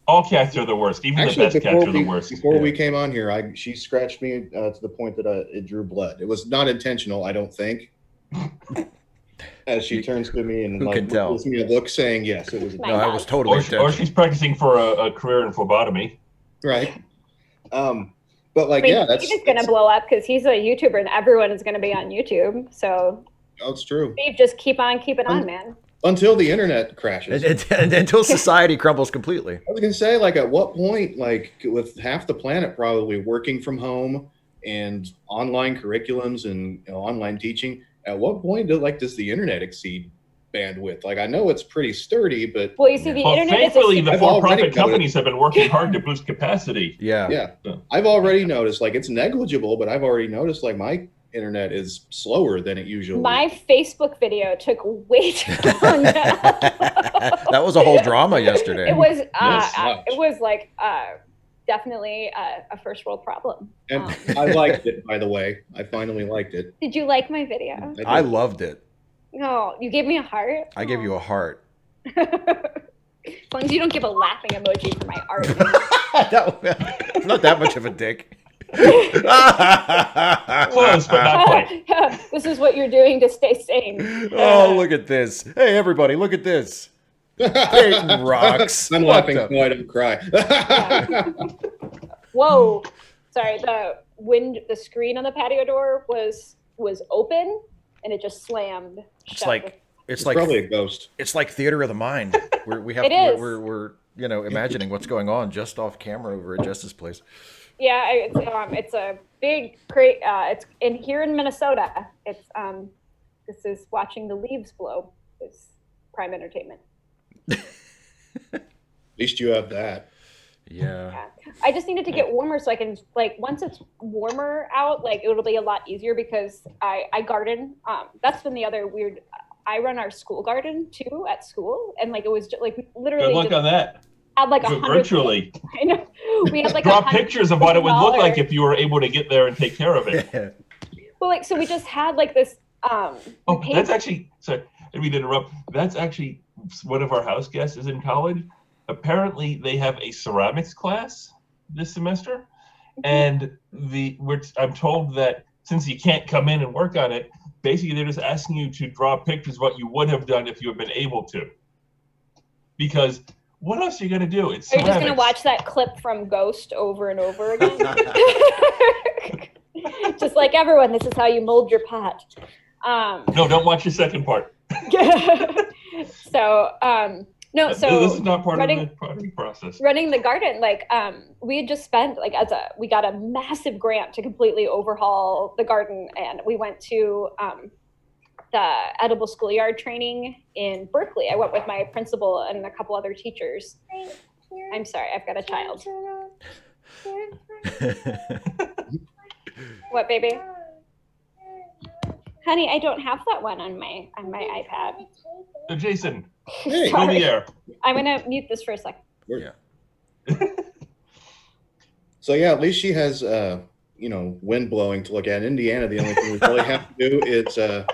All cats are the worst. Even actually, the best cats are the worst. Before we came on here, she scratched me to the point that it drew blood. It was not intentional, I don't think. As she turns to me and gives me a look saying, yes, it was. No, I was totally intentional. Or she's practicing for a career in phlebotomy. Right. But like, Steve is going to blow up because he's a YouTuber and everyone is going to be on YouTube. So. Oh, it's true. Steve, just keep on keeping on, man. Until the internet crashes. And until society crumbles completely. I was going to say, like, at what point, like, with half the planet probably working from home and online curriculums and online teaching, at what point does the internet exceed bandwidth? Like, I know it's pretty sturdy, but... Well, you see, the internet thankfully, the for-profit companies have been working hard to boost capacity. Yeah. I've already noticed, like, it's negligible, but I've already noticed, like, my internet is slower than it usually. My Facebook video took way too long. That was a whole drama yesterday. It was. Yes, it was like definitely a first world problem. And I liked it, by the way. I finally liked it. Did you like my video? I loved it. No, you gave me a heart. I gave you a heart. As long as you don't give a laughing emoji for my art. It's not that much of a dick. Close, but not quite. This is what you're doing to stay sane. Oh, look at this. Hey, everybody, look at this. Peyton rocks. I'm laughing so I don't cry. Whoa. Sorry, the screen on the patio door was open and it just slammed. It's probably a ghost. It's like theater of the mind. We're imagining what's going on just off camera over at Jess's place. Yeah, it's a big crate. It's here in Minnesota. It's this is watching the leaves blow. It's prime entertainment. At least you have that. Yeah. I just needed to get warmer so I can once it's warmer out, it'll be a lot easier because I garden. That's been the other weird. I run our school garden too at school, and it was just, literally. Good luck on that. Had 100 virtually. I know. We had draw pictures of what it would look like if you were able to get there and take care of it. Well, so we just had this. That's actually. Sorry, I didn't mean to interrupt. That's actually one of our house guests is in college. Apparently, they have a ceramics class this semester, and I'm told that since you can't come in and work on it, basically they're just asking you to draw pictures of what you would have done if you had been able to. Because what else are you going to do? It's ceramics. Are you just going to watch that clip from Ghost over and over again? Just like everyone, this is how you mold your pot. No, don't watch the second part. No, so this is not part of the process. Running the garden, we had just spent we got a massive grant to completely overhaul the garden, and we went to the edible schoolyard training in Berkeley. I went with my principal and a couple other teachers. I'm sorry, I've got a child. What, baby? Honey, I don't have that one on my iPad. So Jason, hey, go the air. I'm gonna mute this for a second. Yeah. So yeah, at least she has wind blowing to look at. In Indiana, the only thing we really have to do is to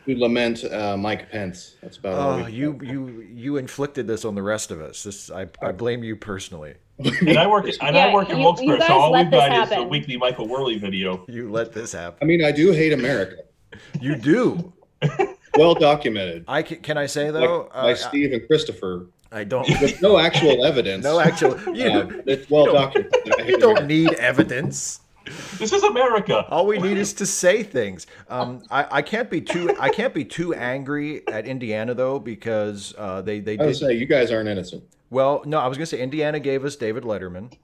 lament Mike Pence. That's about all. You inflicted this on the rest of us. I blame you personally. I work in Wilkes-Barre, so all we've got is a weekly Michael Worley video. You let this happen. I mean, I do hate America. You do. Well documented. Can I say though? By Steve and Christopher. I don't. With no actual evidence. It's well documented. You don't need evidence. This is America. All we need is to say things. I can't be too angry at Indiana though, because they did. I would say you guys aren't innocent. Well, no, I was gonna say Indiana gave us David Letterman,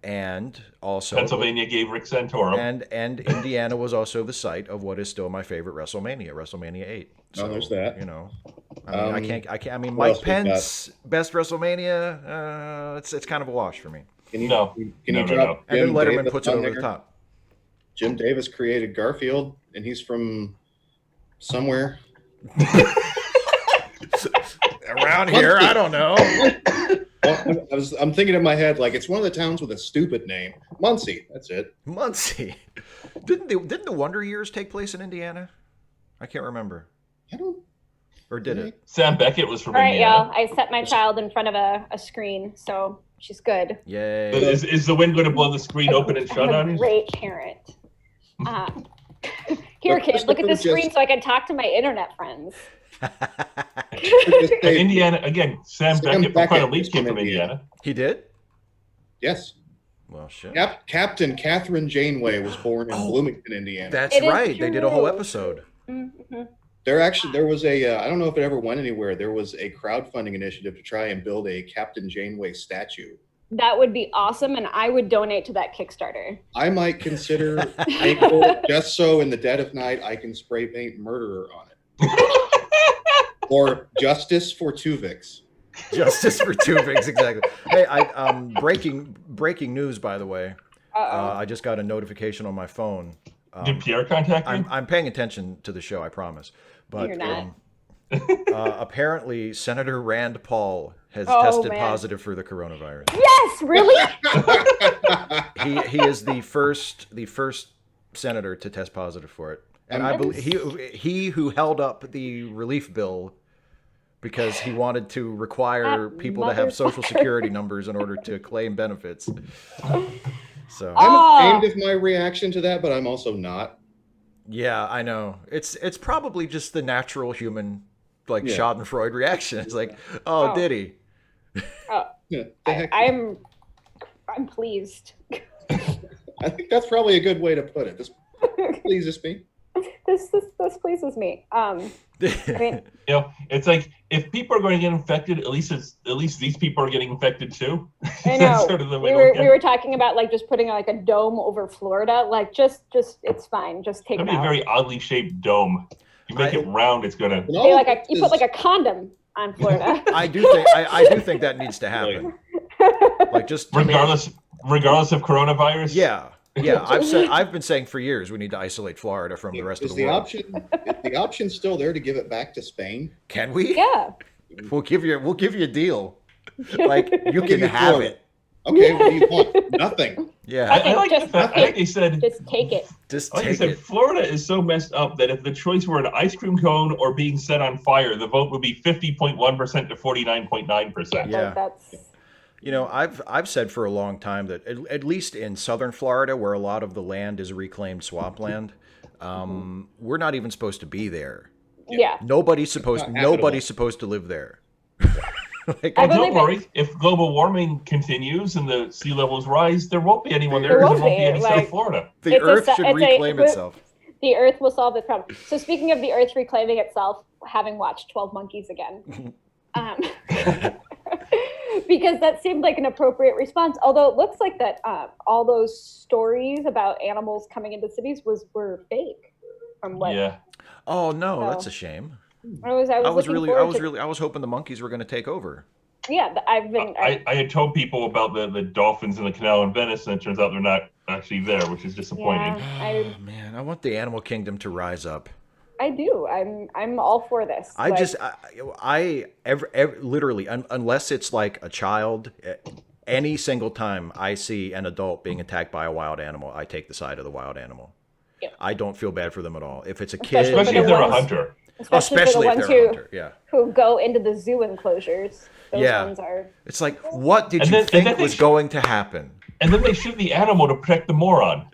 and also Pennsylvania gave Rick Santorum, and Indiana was also the site of what is still my favorite WrestleMania 8. So, there's that. I can't. I mean, Mike Pence best WrestleMania. It's kind of a wash for me. Can you drop? And then Letterman Davis puts it over the top. Jim Davis created Garfield, and he's from somewhere around here. I don't know. Well, I'm thinking in my head it's one of the towns with a stupid name. Muncie. That's it. Muncie. Didn't the Wonder Years take place in Indiana? I can't remember. Or did it? Sam Beckett was from Indiana. All right, y'all. I set my child in front of a screen, so she's good. Yay. Is the wind going to blow the screen open and shut on you? Great parent. Here, kid, look at the screen so I can talk to my internet friends. Indiana again. Sam Beckett from Quartet Leaf came from Indiana. He did. Yes. Well, shit. Captain Catherine Janeway was born in Bloomington, Indiana. That's right. They did a whole episode. Mm-hmm. There was a I don't know if it ever went anywhere. There was a crowdfunding initiative to try and build a Captain Janeway statue. That would be awesome, and I would donate to that Kickstarter. I might consider just so in the dead of night I can spray paint murderer on it. Or justice for Tuvix. Justice for Tuvix, exactly. Hey, breaking news, by the way. I just got a notification on my phone. Did Pierre contact you? I'm paying attention to the show, I promise. But You're not. apparently, Senator Rand Paul has tested positive for the coronavirus. Yes, really? He is the first senator to test positive for it, and I believe he who held up the relief bill because he wanted to require people to have social security numbers in order to claim benefits. So I'm ashamed of my reaction to that, but I'm also not. Yeah, I know. It's probably just the natural human, like, Schadenfreude reaction. It's like, did he? I'm pleased. I think that's probably a good way to put it. This pleases me. This pleases me. I mean, it's like if people are going to get infected, at least these people are getting infected too. I know. Sort of the we were talking about like just putting like a dome over Florida. Like just it's fine. Just take it out. It'd be a very oddly shaped dome. You make it round, it's gonna. You put like a condom on Florida. I do think that needs to happen. Like just regardless of coronavirus. Yeah. I've been saying for years we need to isolate Florida from the rest of the world. Is the option still there to give it back to Spain? Can we? Yeah. We'll give you a deal. Like you can have it. Okay, what do you want? Nothing. Yeah. I like they said. Just take it. Florida is so messed up that if the choice were an ice cream cone or being set on fire, the vote would be 50.1% to 49.9%. Yeah. That's. You know, I've said for a long time that at least in southern Florida, where a lot of the land is reclaimed swampland, we're not even supposed to be there. Yeah. Nobody's supposed to live there. Like, don't worry. If global warming continues and the sea levels rise, there won't be anyone there. There won't be any South Florida. The Earth should reclaim itself. The Earth will solve the problem. So speaking of the Earth reclaiming itself, having watched 12 Monkeys again. Because that seemed like an appropriate response. Although it looks like that all those stories about animals coming into cities were fake. From what? Yeah. Oh no, that's a shame. I was hoping the monkeys were going to take over. Yeah, I had told people about the dolphins in the canal in Venice, and it turns out they're not actually there, which is disappointing. Yeah, man, I want the animal kingdom to rise up. I do. I'm all for this. Literally, unless it's like a child, any single time I see an adult being attacked by a wild animal, I take the side of the wild animal. Yeah. I don't feel bad for them at all. If it's a kid, especially if they're a hunter. Especially if they're a hunter. Who go into the zoo enclosures. Those ones are. It's like, what did you think was going to happen? And then they shoot the animal to protect the moron.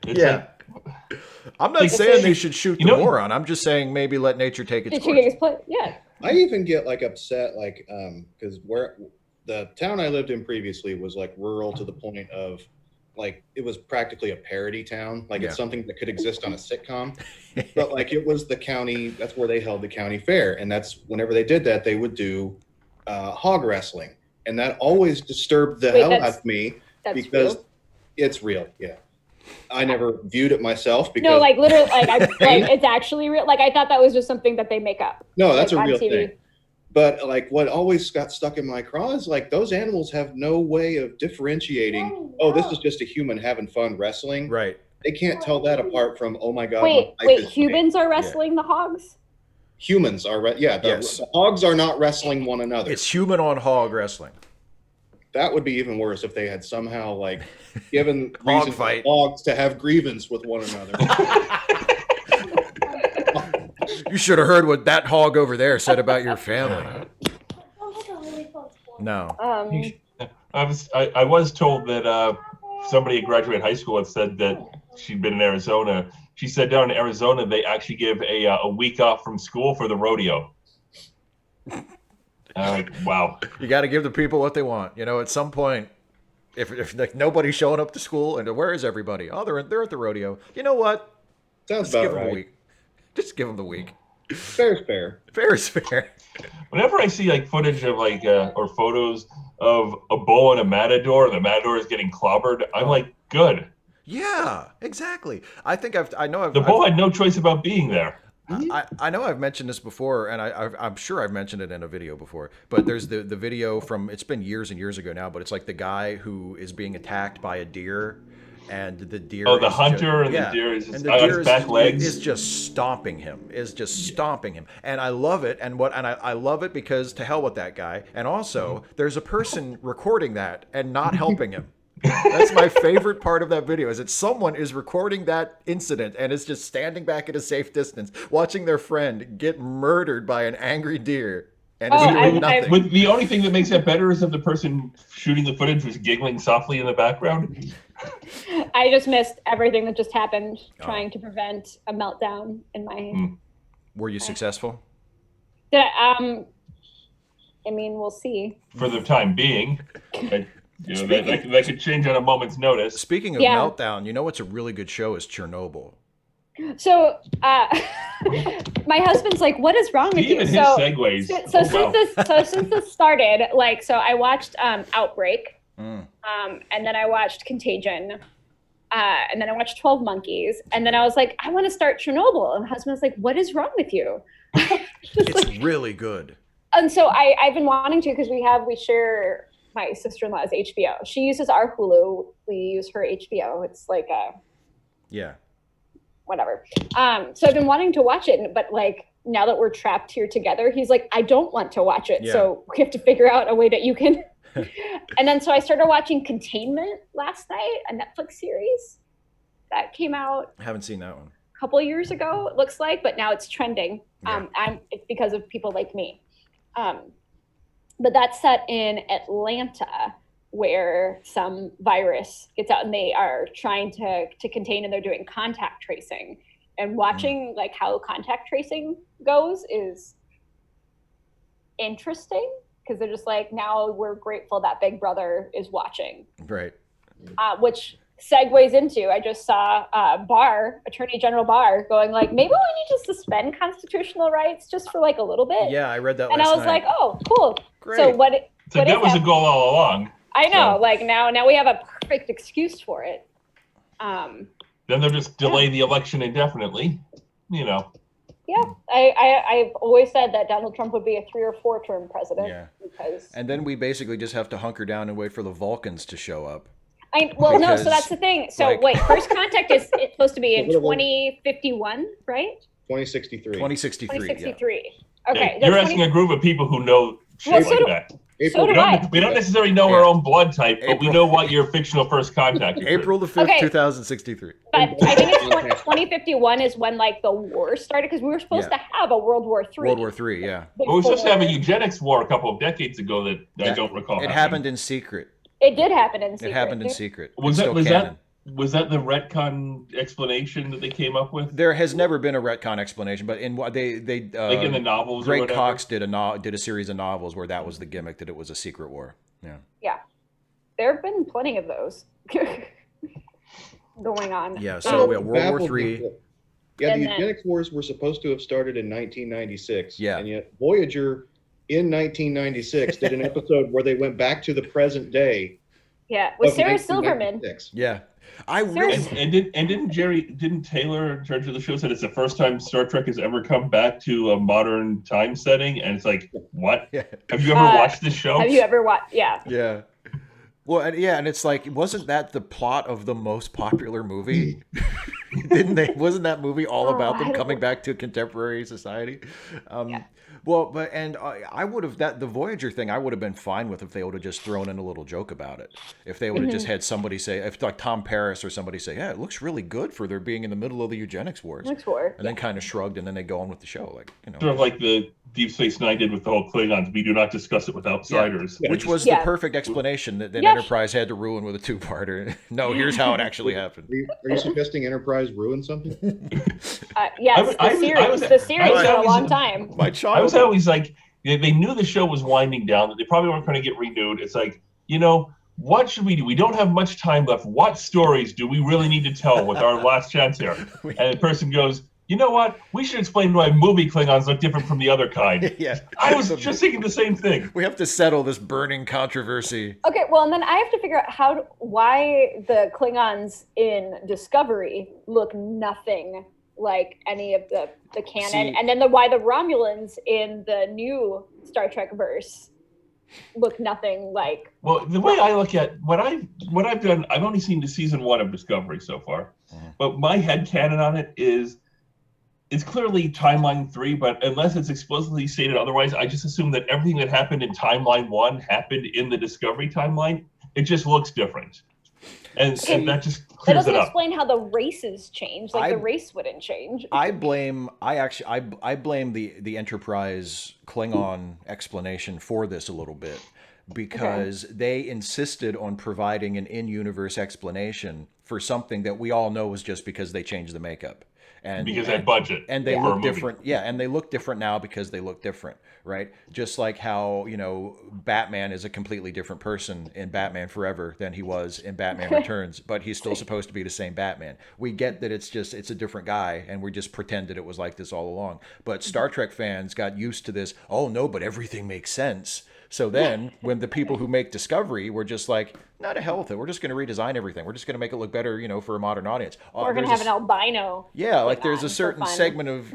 I'm not saying they should shoot the moron. I'm just saying maybe let nature take its course. Yeah. I even get like upset, like because where the town I lived in previously was like rural to the point of like it was practically a parody town. Like it's something that could exist on a sitcom, but like it was the county. That's where they held the county fair, and that's whenever they did that, they would do hog wrestling, and that always disturbed the hell out of me because it's real. Yeah. I never viewed it myself because no, like literally, like it's actually real. Like I thought that was just something that they make up. No, that's a real thing. But like what always got stuck in my craw is like those animals have no way of differentiating. Oh, this is just a human having fun wrestling. Right. They can't tell that apart from oh my god. Wait, humans are wrestling the hogs? Humans are the hogs are not wrestling one another. It's human on hog wrestling. That would be even worse if they had somehow like given reason for hogs to have grievance with one another. You should have heard what that hog over there said about your family. No. I was told that somebody at graduate high school had said that she'd been in Arizona. She said down in Arizona they actually give a week off from school for the rodeo. Wow. You got to give the people what they want. You know, at some point, if like nobody's showing up to school and where is everybody? Oh, they're at the rodeo. You know what? Sounds about right. Them a week. Just give them the week. Fair's fair. Fair is fair. Whenever I see like footage of like or photos of a bull and a matador, and the matador is getting clobbered, I'm like, good. Yeah, exactly. The bull had no choice about being there. I know I've mentioned this before, and I'm sure I've mentioned it in a video before, but there's the video from, it's been years and years ago now, but it's like the guy who is being attacked by a deer, and the deer. Oh, the hunter and the deer is just on his back legs. Is just stomping him. Stomping him, and I love it. And I love it because to hell with that guy. And also, there's a person recording that and not helping him. That's my favorite part of that video, is that someone is recording that incident and is just standing back at a safe distance, watching their friend get murdered by an angry deer. And nothing. The only thing that makes that better is if the person shooting the footage was giggling softly in the background. I just missed everything that just happened, trying to prevent a meltdown in my. Were you successful? I mean, we'll see. For the time being. That could change on a moment's notice. Speaking of meltdown, you know what's a really good show is Chernobyl. So, my husband's like, "What is wrong with you?" His segues. Since this started, I watched Outbreak, and then I watched Contagion, and then I watched 12 Monkeys, and then I was like, "I want to start Chernobyl," and my husband was like, "What is wrong with you?" It's really good. And so I've been wanting to, because we share. My sister-in-law's HBO. She uses our Hulu. We use her HBO. It's like whatever. So I've been wanting to watch it, but now that we're trapped here together, he's like, I don't want to watch it. Yeah. So we have to figure out a way that you can. And then so I started watching Containment last night, a Netflix series that came out. I haven't seen that one. A couple of years ago, it looks like, but now it's trending. Yeah. It's because of people like me. But that's set in Atlanta, where some virus gets out and they are trying to contain, and they're doing contact tracing. And watching how contact tracing goes is interesting, because they're just now we're grateful that Big Brother is watching. Right. Which segues into, I just saw Attorney General Barr going maybe we need to suspend constitutional rights just for a little bit. Yeah, I read that and last I was night. Oh, cool. Great. So that was a goal all along. I know, now we have a perfect excuse for it. Then they'll just delay the election indefinitely, Yeah, I've always said that Donald Trump would be a 3 or 4 term president. Yeah. And then we basically just have to hunker down and wait for the Vulcans to show up. No, so that's the thing. So First Contact is supposed to be in 2051, right? 2063. 2063. Yeah. Okay. You're asking a group of people who know shit that. We don't necessarily know our own blood type, but we know what your fictional First Contact is. April the 5th, 2063. But I think it's 2051 is when the war started, because we were supposed to have a World War III. World War III, yeah. Well, we were supposed to have a eugenics war a couple of decades ago that I don't recall. It happened in secret. It did happen in secret. It happened in secret. Was that the retcon explanation that they came up with? There has never been a retcon explanation, but in what they in the novels. Greg Cox did a series of novels where that was the gimmick, that it was a secret war. Yeah. Yeah, there have been plenty of those going on. Yeah. So we have World War III. Yeah, the eugenics wars were supposed to have started in 1996. Yeah. And yet Voyager in 1996 did an episode where they went back to the present day. Yeah, with Sarah Silverman. Yeah. Didn't Taylor, in charge of the show, said it's the first time Star Trek has ever come back to a modern time setting? And it's what? Yeah. Have you ever watched this show? Have you ever watched? Yeah. Yeah. Well, and it's wasn't that the plot of the most popular movie? Wasn't that movie all about them coming back to contemporary society? Yeah. Well, I would have the Voyager thing. I would have been fine with if they would have just thrown in a little joke about it. If they would have just had somebody say, if Tom Paris or somebody say, "Yeah, it looks really good for their being in the middle of the eugenics wars," and then kind of shrugged, and then they go on with the show, sort of like the Deep Space Nine did with the whole Klingons. We do not discuss it with outsiders. Yeah. Which was the perfect explanation that Enterprise had to ruin with a 2-parter. No, here's how it actually happened. Are you suggesting Enterprise ruined something? Yes, the series for a long time. My child. I was always they knew the show was winding down, that they probably weren't going to get renewed. It's what should we do? We don't have much time left. What stories do we really need to tell with our last chance here? And the person goes, you know what? We should explain why movie Klingons look different from the other kind. Yeah. I was just thinking the same thing. We have to settle this burning controversy. Okay, well, and then I have to figure out why the Klingons in Discovery look nothing like any of the canon, and then why the Romulans in the new Star Trek verse look nothing like. Well, the way I look at what I've done, I've only seen the season 1 of Discovery so far, but my headcanon on it is it's clearly timeline 3, but unless it's explicitly stated otherwise, I just assume that everything that happened in timeline 1 happened in the Discovery timeline. It just looks different. And that just clears it up. It doesn't explain how the races change. Like, the race wouldn't change. I blame the Enterprise Klingon explanation for this a little bit, because they insisted on providing an in-universe explanation for something that we all know was just because they changed the makeup. And because they budget. And they look different. Yeah, and they look different now because they look different, right? Just like how, Batman is a completely different person in Batman Forever than he was in Batman Returns, but he's still supposed to be the same Batman. We get that it's a different guy, and we just pretended it was like this all along. But Star Trek fans got used to this, oh no, but everything makes sense. So then, when the people who make Discovery were just like, "No, to hell with it. We're just going to redesign everything. We're just going to make it look better, for a modern audience." We're going to have an albino. Yeah, like there's a certain segment of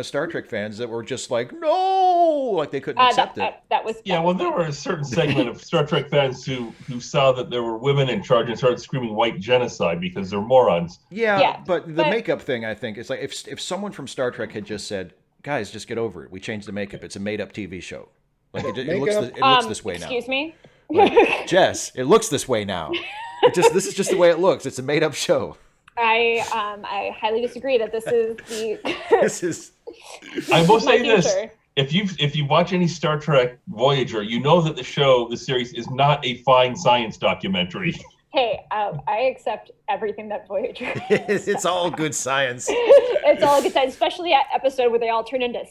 Star Trek fans that were just like, "No!" Like they couldn't accept it. That was. Yeah, well, there were a certain segment of Star Trek fans who saw that there were women in charge and started screaming white genocide because they're morons. Yeah, but the makeup thing, I think, is like if someone from Star Trek had just said, "Guys, just get over it. We changed the makeup. It's a made-up TV show." Like it looks this way now. Excuse me? Like, Jess, it looks this way now. This is just the way it looks. It's a made-up show. I highly disagree that this is the. This is. I will say this: if you watch any Star Trek Voyager, you know that the series is not a fine science documentary. Hey, I accept everything that Voyager is. It's all good science. It's all good science, especially that episode where they turn into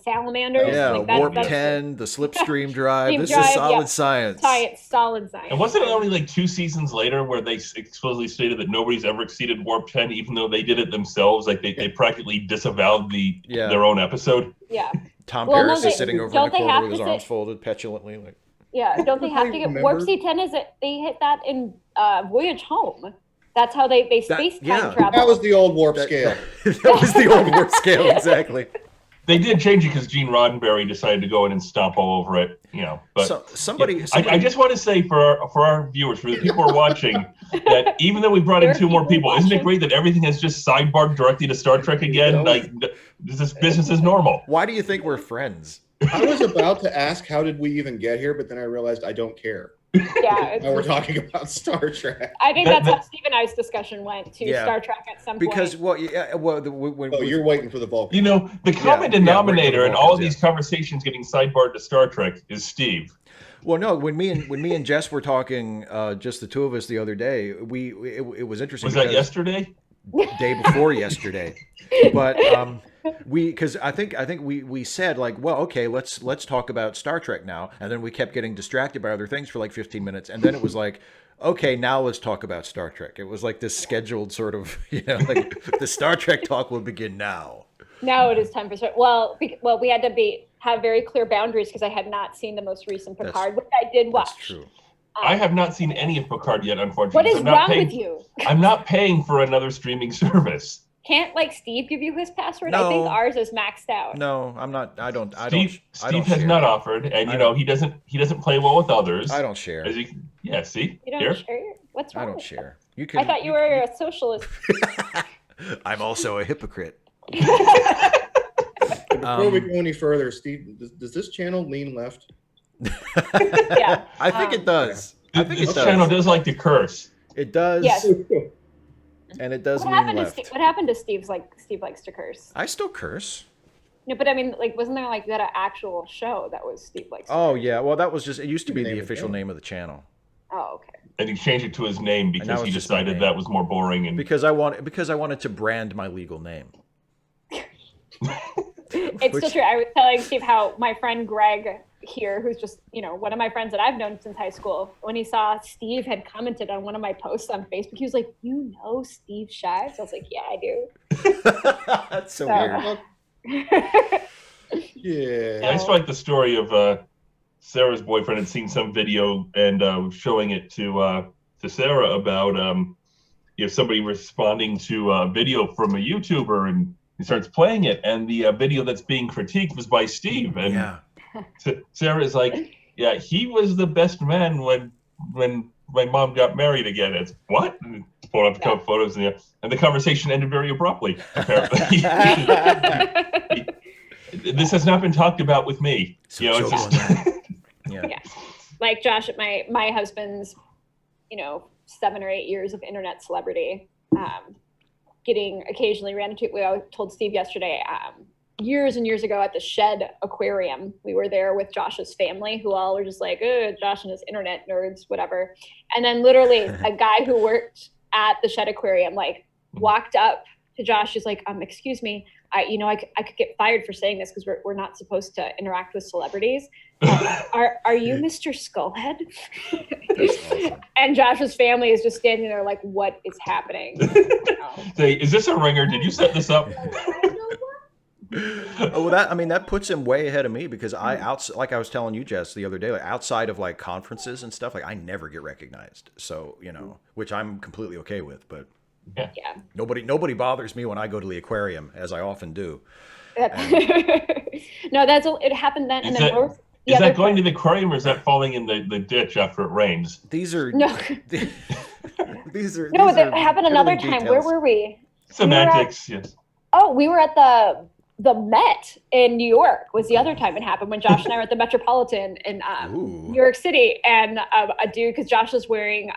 salamanders. Yeah, like Warp 10, the Slipstream drive. This is solid science. Solid science. And wasn't it only like 2 seasons later where they explicitly stated that nobody's ever exceeded Warp 10, even though they did it themselves? Like they practically disavowed their own episode. Yeah. Tom Paris is sitting over in the corner with his arms folded petulantly, like. Yeah, don't they have to get Warp C10? They hit that in Voyage Home. That's how they space time travel. That was the old warp scale. That was the old warp scale, exactly. They did change it because Gene Roddenberry decided to go in and stomp all over it, But somebody... I just want to say for our viewers, for the people who are watching, that even though we brought in 2 more people, isn't it great that everything has just sidebarred directly to Star Trek again? Like this business is normal. Why do you think we're friends? I was about to ask how did we even get here, but then I realized I don't care. Yeah, now we're talking about Star Trek. I think that's how Steve and I's discussion went to Star Trek at some point. Because you're waiting for the Vulcan. The common denominator in all of these conversations getting sidebarred to Star Trek is Steve. Well, no, when me and Jess were talking, just the 2 of us the other day, it was interesting. Was that yesterday? Day before yesterday, but because I think we said like, well, okay, let's talk about Star Trek now, and then we kept getting distracted by other things for like 15 minutes, and then it was like, okay, now let's talk about Star Trek. It was like this scheduled sort of, like the Star Trek talk will begin now. Now it is time for Star. Well, we had to have very clear boundaries because I had not seen the most recent Picard, which I did watch. That's true. I have not seen any of Picard yet, unfortunately. What is wrong with you? I'm not paying for another streaming service. Can't Steve give you his password? No. I think ours is maxed out. No, I'm not. I don't. Steve has not offered, and he doesn't play well with others. I don't share. See, you don't share. What's wrong? I don't share. You can. I thought you were a socialist. I'm also a hypocrite. Before we go any further, Steve, does this channel lean left? Yeah, I think it does. This channel does like to curse. It does. Yes. And it does lean left. What happened to Steve's? Steve likes to curse. I still curse. No, but I mean, wasn't there that an actual show that was Steve likes? Oh yeah, well that was just it used to be the official name of the channel. Oh okay. And he changed it to his name because he decided that was more boring and because I wanted to brand my legal name. It's still true. I was telling Steve how my friend Greg here, who's just, one of my friends that I've known since high school, when he saw Steve had commented on one of my posts on Facebook, he was like, "You know Steve Shives?" I was like, "Yeah, I do." That's so weird. Yeah. I just like the story of Sarah's boyfriend had seen some video and showing it to Sarah about somebody responding to a video from a YouTuber, and he starts playing it, and the video that's being critiqued was by Steve, and Sarah is like, Yeah, he was the best man when my mom got married again. It's what? And pulled up a couple photos and the conversation ended very abruptly, apparently. This has not been talked about with me. It's just yeah. Like Josh, my husband's, 7 or 8 years of internet celebrity, getting occasionally ran into. I told Steve yesterday, years and years ago at the Shed Aquarium, we were there with Josh's family, who all were just like, Josh and his internet nerds, whatever. And then literally a guy who worked at the Shed Aquarium, walked up to Josh. He's like, excuse me, I could get fired for saying this because we're not supposed to interact with celebrities. Are you Mr. Skullhead? Awesome. And Josh's family is just standing there like, what is happening? Say, is this a ringer? Did you set this up? Well, that puts him way ahead of me because like I was telling you, Jess, the other day, outside of conferences and stuff, I never get recognized. So, which I'm completely okay with, but yeah. Nobody bothers me when I go to the aquarium, as I often do. No, it happened then. And then is that going to the aquarium or is that falling in the ditch after it rains? These are that happened another time. Details. Where were we? Semantics, yes. Oh, we were at the Met in New York was the other time it happened, when Josh and I were at the Metropolitan in New York City, and a dude, because Josh was wearing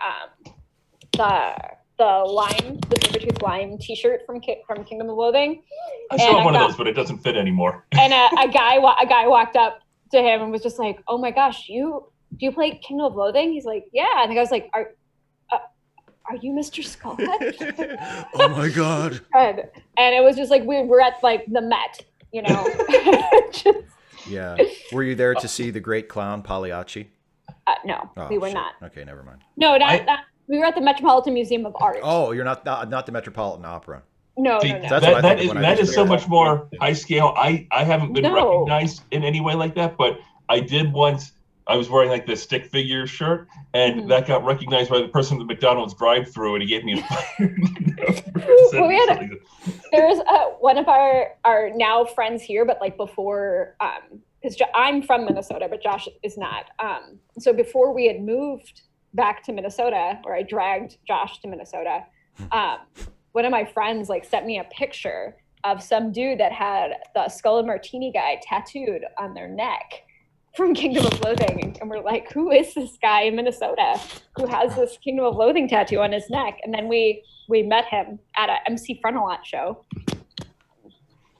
the Sabretooth Lime T-shirt from Kingdom of Loathing. I still have one of those, but it doesn't fit anymore. And a guy walked up to him and was just like, "Oh my gosh, do you play Kingdom of Loathing?" He's like, "Yeah." And the guy was like, "Are you Mr. Skullhead?" Oh my God. And it was just like we were at the Met, Yeah. Were you there to see the great clown Pagliacci? No, we were not. Okay, never mind. No, not. We were at the Metropolitan Museum of Art. Oh, you're not the Metropolitan Opera. No. That is so much more high scale. I haven't been recognized in any way like that, but I did once. I was wearing this stick figure shirt, and that got recognized by the person at the McDonald's drive-through, and he gave me a fire. There was one of our now friends here, but before, because I'm from Minnesota, but Josh is not. So before we had moved back to Minnesota, or I dragged Josh to Minnesota, one of my friends sent me a picture of some dude that had the Skull and Martini guy tattooed on their neck from Kingdom of Loathing, and we're like, who is this guy in Minnesota who has this Kingdom of Loathing tattoo on his neck? And then we met him at a MC Frontalot show.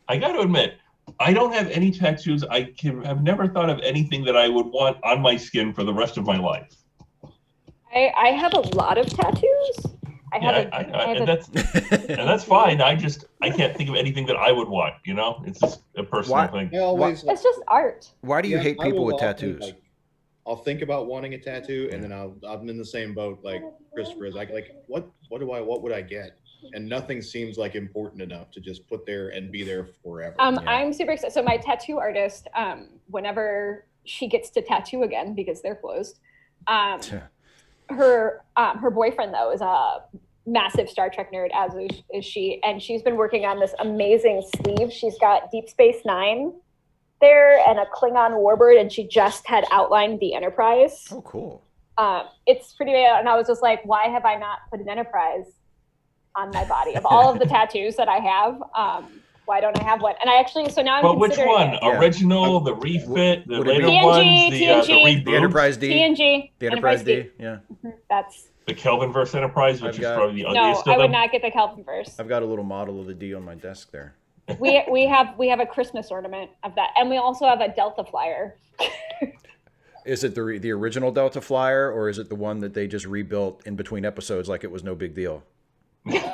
I got to admit, I don't have any tattoos. Have never thought of anything that I would want on my skin for the rest of my life. I have a lot of tattoos. And that's fine. I can't think of anything that I would want. It's just a personal thing. It's just art. Why do you hate people with tattoos? I'll think about wanting a tattoo, and then I'm in the same boat like Christopher is. What would I get? And nothing seems important enough to just put there and be there forever. I'm super excited. So my tattoo artist, whenever she gets to tattoo again because they're closed, her boyfriend though is a massive Star Trek nerd, as is she, and she's been working on this amazing sleeve. She's got Deep Space Nine there and a Klingon warbird, and she just had outlined the Enterprise. Oh, cool. It's pretty bad, and I was just like, why have I not put an Enterprise on my body? Of all of the tattoos that I have, why don't I have one? And I actually, so now I'm considering which one? it. Original, the refit, the later TNG, ones, the reboot? The Enterprise D. TNG. The Enterprise D. Yeah. That's the Kelvinverse Enterprise, which is probably the ugliest of them. I would not get the Kelvinverse. I've got a little model of the D on my desk there. We have a Christmas ornament of that, and we also have a Delta Flyer. Is it the original Delta Flyer, or is it the one that they just rebuilt in between episodes like it was no big deal?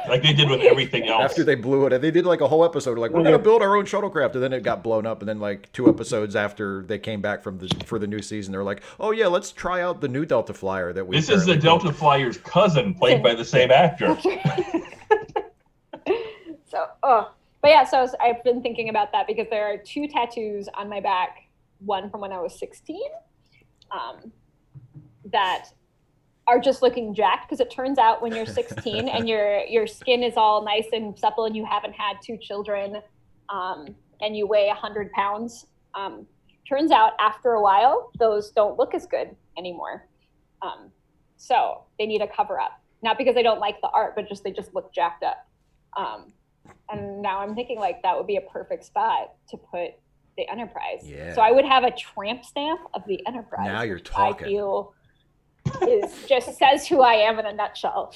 Like they did with everything else. After they blew it, they did a whole episode we're gonna build our own shuttlecraft, and then it got blown up, and then 2 episodes after they came back for the new season, they were like, oh yeah, let's try out the new Delta Flyer that we. This is the Delta Flyer's cousin, played by the same actor. So I've been thinking about that because there are 2 tattoos on my back, one from when I was 16, that are just looking jacked, because it turns out when you're 16 and your skin is all nice and supple and you haven't had 2 children, and you weigh 100 pounds, turns out after a while, those don't look as good anymore. So they need a cover up. Not because I don't like the art, but they just look jacked up. And now I'm thinking like that would be a perfect spot to put the Enterprise. Yeah. So I would have a tramp stamp of the Enterprise. Now you're talking. I feel just says who I am in a nutshell.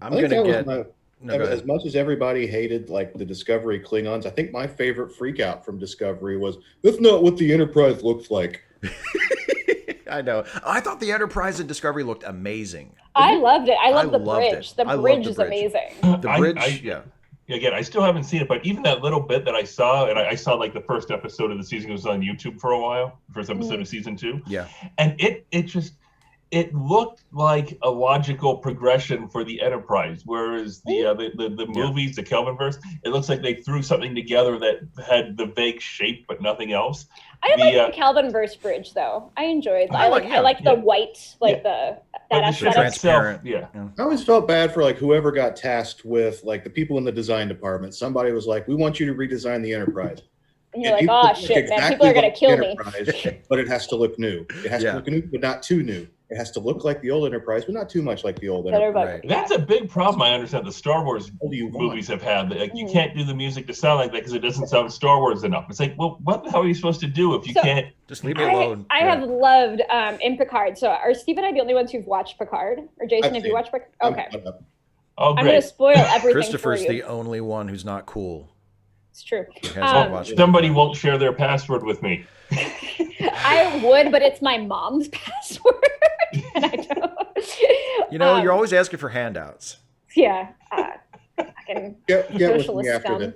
I'm going to get... As much as everybody hated like the Discovery Klingons, I think my favorite freak out from Discovery was, that's not what the Enterprise looks like. I know. I thought the Enterprise in Discovery looked amazing. I loved it. I love the bridge. It. The bridge is amazing. The bridge, yeah. Again, I still haven't seen it, but even that little bit that I saw, and I saw like the first episode of the season, it was on YouTube for a while, the first episode of season 2. Yeah. And it looked like a logical progression for the Enterprise, whereas the movies, the Kelvinverse, it looks like they threw something together that had the vague shape but nothing else. I like the Kelvinverse bridge though. I enjoyed. I like the white, that aesthetic. Transparent. Yeah. I always felt bad for like whoever got tasked with like the people in the design department. Somebody was like, "We want you to redesign the Enterprise." And you're like, "Oh shit, man! People are gonna kill me." But it has to look new. It has to look new, but not too new. It has to look like the old Enterprise, but not too much like the old Enterprise. Right. That's a big problem. I understand the Star Wars movies have had. Like, you can't do the music to sound like that because it doesn't sound Star Wars enough. It's like, well, what the hell are you supposed to do if you can't? Just leave me alone. I have loved in Picard. So are Steve and I the only ones who've watched Picard? Or Jason, have you watched Picard? Okay. Oh, great. I'm going to spoil everything Christopher's for you. the only one who's not cool. It's true. Somebody won't share their password with me. I would, but it's my mom's password. And I don't. You're always asking for handouts. Yeah. I can get socialist scum.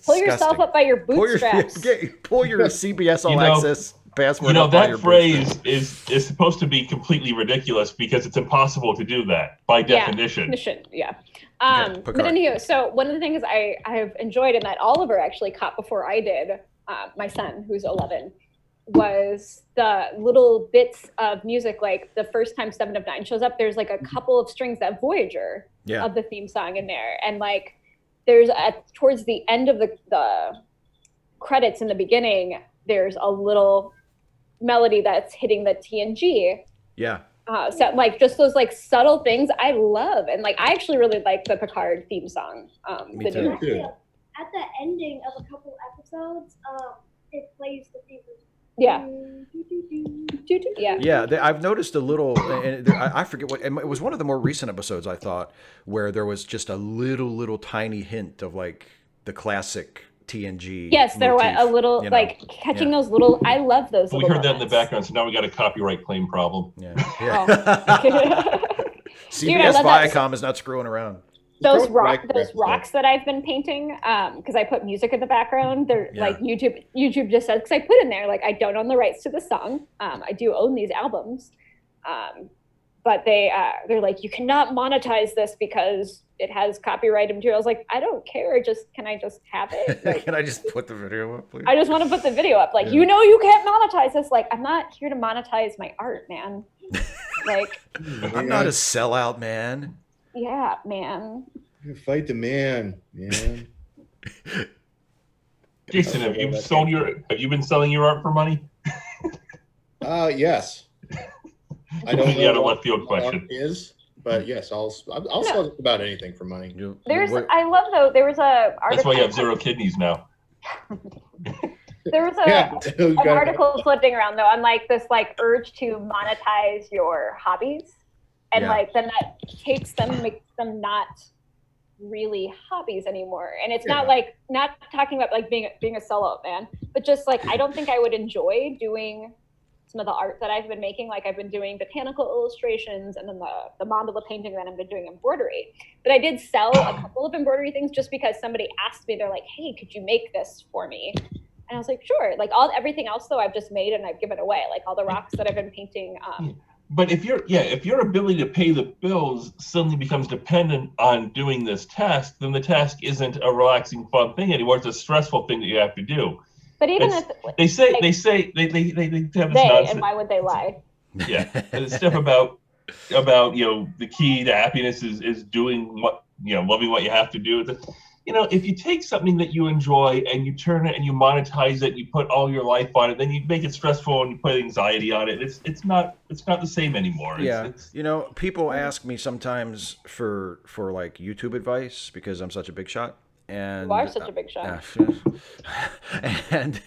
Pull yourself up by your bootstraps. Pull your CBS All Access password up by your phrase is supposed to be completely ridiculous because it's impossible to do that by definition. Yeah. But anywho, so one of the things I have enjoyed and that Oliver actually caught before I did, my son who's 11, was the little bits of music. Like the first time 7 of 9 shows up, there's like a couple of strings that Voyager of the theme song in there, and like there's towards the end of the credits in the beginning, there's a little melody that's hitting the TNG. Yeah. So like just those like subtle things I love, and like I actually really like the Picard theme song. Me too. At the ending of a couple episodes, it plays the theme. Yeah. I've noticed a little, and I forget what, it was one of the more recent episodes I thought, where there was just a little tiny hint of like the classic TNG. Yes, there was a little like catching those little. I love those. We heard that in the background, so now we got a copyright claim problem. Yeah. CBS Viacom is not screwing around. Those rocks that I've been painting, because I put music in the background. They're like YouTube just says, because I put in there like I don't own the rights to the song. I do own these albums, but they're like, you cannot monetize this because it has copyrighted material. I was like, I don't care. Can I just have it? Like, can I just put the video up, please? I just want to put the video up. Like, you can't monetize this. Like, I'm not here to monetize my art, man. Like, I'm not a sellout, man. Yeah, man. Fight the man. Jason, have you been selling your art for money? Yes. I don't know what a what left field question is, but yes, I'll sell just about anything for money. I love though. There was a article. That's why you have 0 kidneys now. There was an article floating around though on like this like urge to monetize your hobbies. And like then that makes them not really hobbies anymore. And it's not talking about like being a sellout, man, but just like I don't think I would enjoy doing some of the art that I've been making. Like I've been doing botanical illustrations and then the mandala painting, that I've been doing embroidery. But I did sell a couple of embroidery things just because somebody asked me. They're like, "Hey, could you make this for me?" And I was like, "Sure." Like everything else though, I've just made and I've given away. Like all the rocks that I've been painting. But if your ability to pay the bills suddenly becomes dependent on doing this task, then the task isn't a relaxing, fun thing anymore. It's a stressful thing that you have to do. But even if they have this nonsense. And why would they lie? Yeah, and it's stuff about the key to happiness is doing what loving what you have to do. if you take something that you enjoy and you turn it and you monetize it, and you put all your life on it, then you make it stressful and you put anxiety on it. It's not the same anymore. Yeah, people ask me sometimes for like YouTube advice because I'm such a big shot. And you are such a big shot. and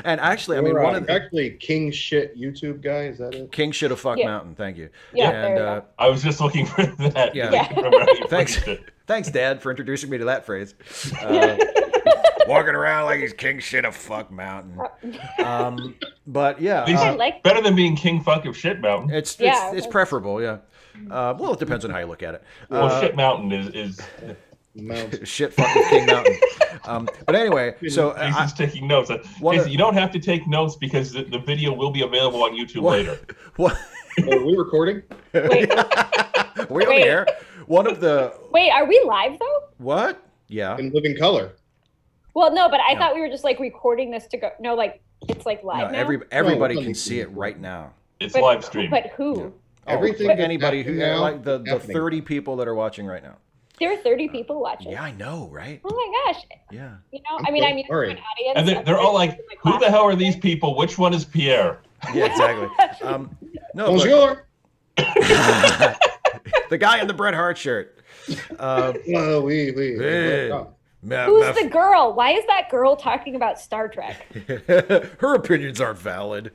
actually, I mean, one of actually King Shit YouTube guy, is that it? King Shit of Fuck Mountain. Thank you. Yeah, and I was just looking for that. Yeah. Thanks, Dad, for introducing me to that phrase. Walking around like he's King Shit of Fuck Mountain. But yeah, better than being King Fuck of Shit Mountain. It's preferable. Yeah. Well, it depends on how you look at it. Shit Mountain is. Shit fucking King Mountain. But anyway, so Jason's taking notes. You don't have to take notes because the video will be available on YouTube later. What? Are we recording? Wait. We're on the air. One of the. Wait, are we live though? What? Yeah. In living color. Well, no, but I thought we were just like recording this to go. No, like it's like live now. Everybody can see it right now. It's live stream. But who? Yeah. Everything. Anybody who like the 30 people that are watching right now. There are 30 people watching. Yeah, I know, right? Oh my gosh. Yeah. I'm used to an audience. And they're all like, who the hell are these people? Which one is Pierre? Yeah, exactly. Bonjour. The guy in the Bret Hart shirt. Who's the girl? Why is that girl talking about Star Trek? Her opinions aren't valid.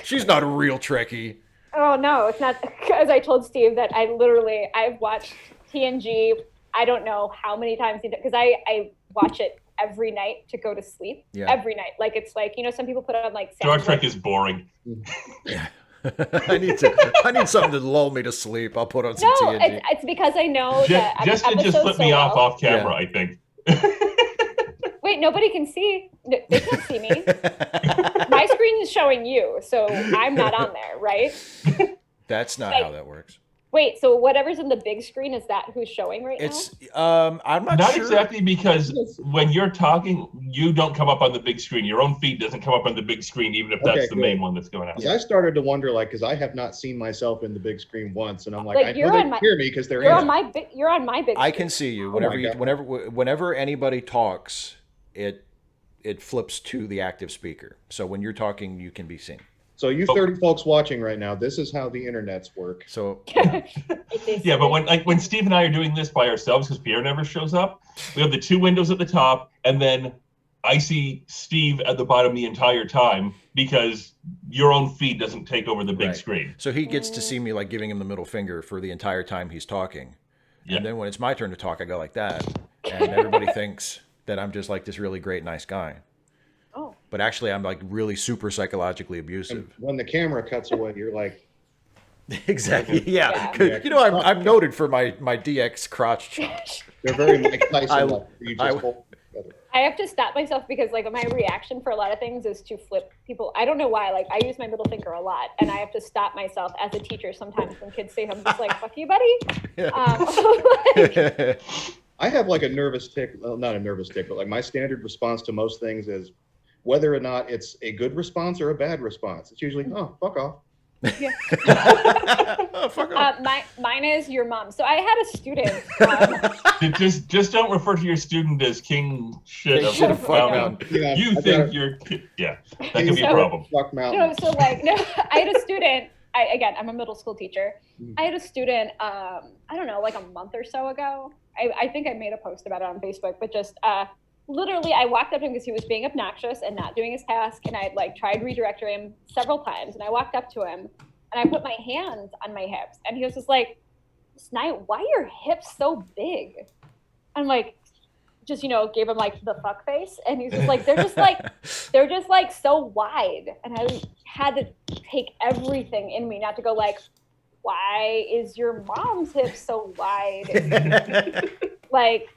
She's not a real Trekkie. Oh, no, it's not. As I told Steve that I've watched TNG, I don't know how many times, because I watch it every night to go to sleep. Yeah. Every night. Like, it's like, some people put on like... Star Trek is boring. Yeah. I need something to lull me to sleep. I'll put on some TNG. No, it's because I know that Justin just put me off camera, I think. Wait, nobody can see. They can't see me. My screen is showing you, so I'm not on there, right? That's not how that works. Wait, so whatever's in the big screen, is that who's showing right now? I'm not sure. Not exactly, because when you're talking, you don't come up on the big screen. Your own feed doesn't come up on the big screen, even if that's the main one that's going out. I started to wonder, because I have not seen myself in the big screen once, and I'm like I know they can hear me because they're You're on my big screen. I can see you. Whenever anybody talks, it flips to the active speaker. So when you're talking, you can be seen. So you 30 folks watching right now, this is how the internets work. So yeah, but when Steve and I are doing this by ourselves, because Pierre never shows up, we have the two windows at the top, and then I see Steve at the bottom the entire time because your own feed doesn't take over the big screen. So he gets to see me like giving him the middle finger for the entire time he's talking. Yeah. And then when it's my turn to talk, I go like that. And everybody thinks that I'm just like this really great, nice guy. Oh. But actually, I'm like really super psychologically abusive. And when the camera cuts away, you're like... Exactly, yeah. I'm noted for my DX crotch chops. They're very Mike Tyson. I have to stop myself because like my reaction for a lot of things is to flip people. I don't know why. Like I use my middle finger a lot, and I have to stop myself as a teacher sometimes when kids say something just like "fuck you, buddy." I have like a nervous tick. Well, not a nervous tick, but like my standard response to most things is whether or not it's a good response or a bad response. It's usually, oh, fuck off. Yeah. Fuck off. Mine is your mom. So I had a student. Just don't refer to your student as King Shit of Fuck Mountain. Yeah, you think you're, that can be a problem. Fuck Mountain. No, so I had a student. I'm a middle school teacher. I had a student, I don't know, like a month or so ago. I think I made a post about it on Facebook, but just literally I walked up to him because he was being obnoxious and not doing his task, and I'd like tried redirecting him several times, and I walked up to him and I put my hands on my hips, and he was just like, "Snide, why are your hips so big?" I'm like, just gave him like the fuck face, and he's just like, they're just like so wide, and I had to take everything in me not to go like, why is your mom's hips so wide? Like,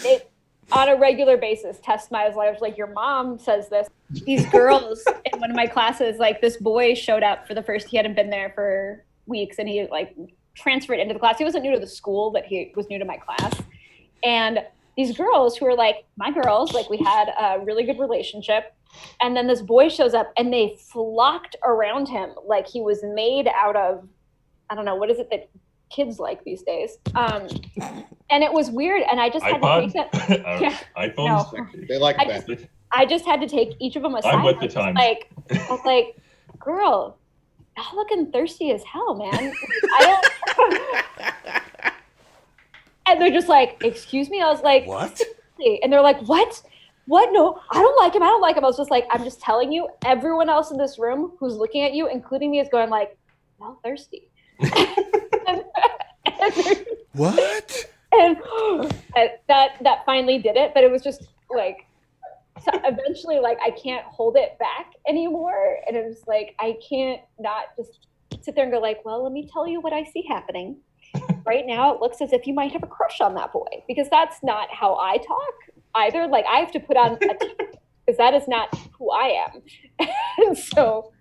it on a regular basis test my life. Like, your mom says this. These girls in one of my classes, like this boy showed up for the first, he hadn't been there for weeks, and he like transferred into the class. He wasn't new to the school, but he was new to my class. And these girls who were like my girls, like we had a really good relationship. And then this boy shows up and they flocked around him like he was made out of, I don't know, what is it that kids like these days. And it was weird, and I just had to take that. Yeah. iPhones. No. They like that. I just had to take each of them aside. I'm with the times. I was like, girl, y'all looking thirsty as hell, man. I don't. And they're just like, excuse me. I was like, what? And they're like, what? What? No, I don't like him. I don't like him. I was just like, I'm just telling you, everyone else in this room who's looking at you, including me, is going like, y'all thirsty. What? And that finally did it, but it was just like, so eventually, like, I can't hold it back anymore, and it was like, I can't not just sit there and go like, well, let me tell you what I see happening right now. It looks as if you might have a crush on that boy, because that's not how I talk either. Like, I have to put on a because that is not who I am. And so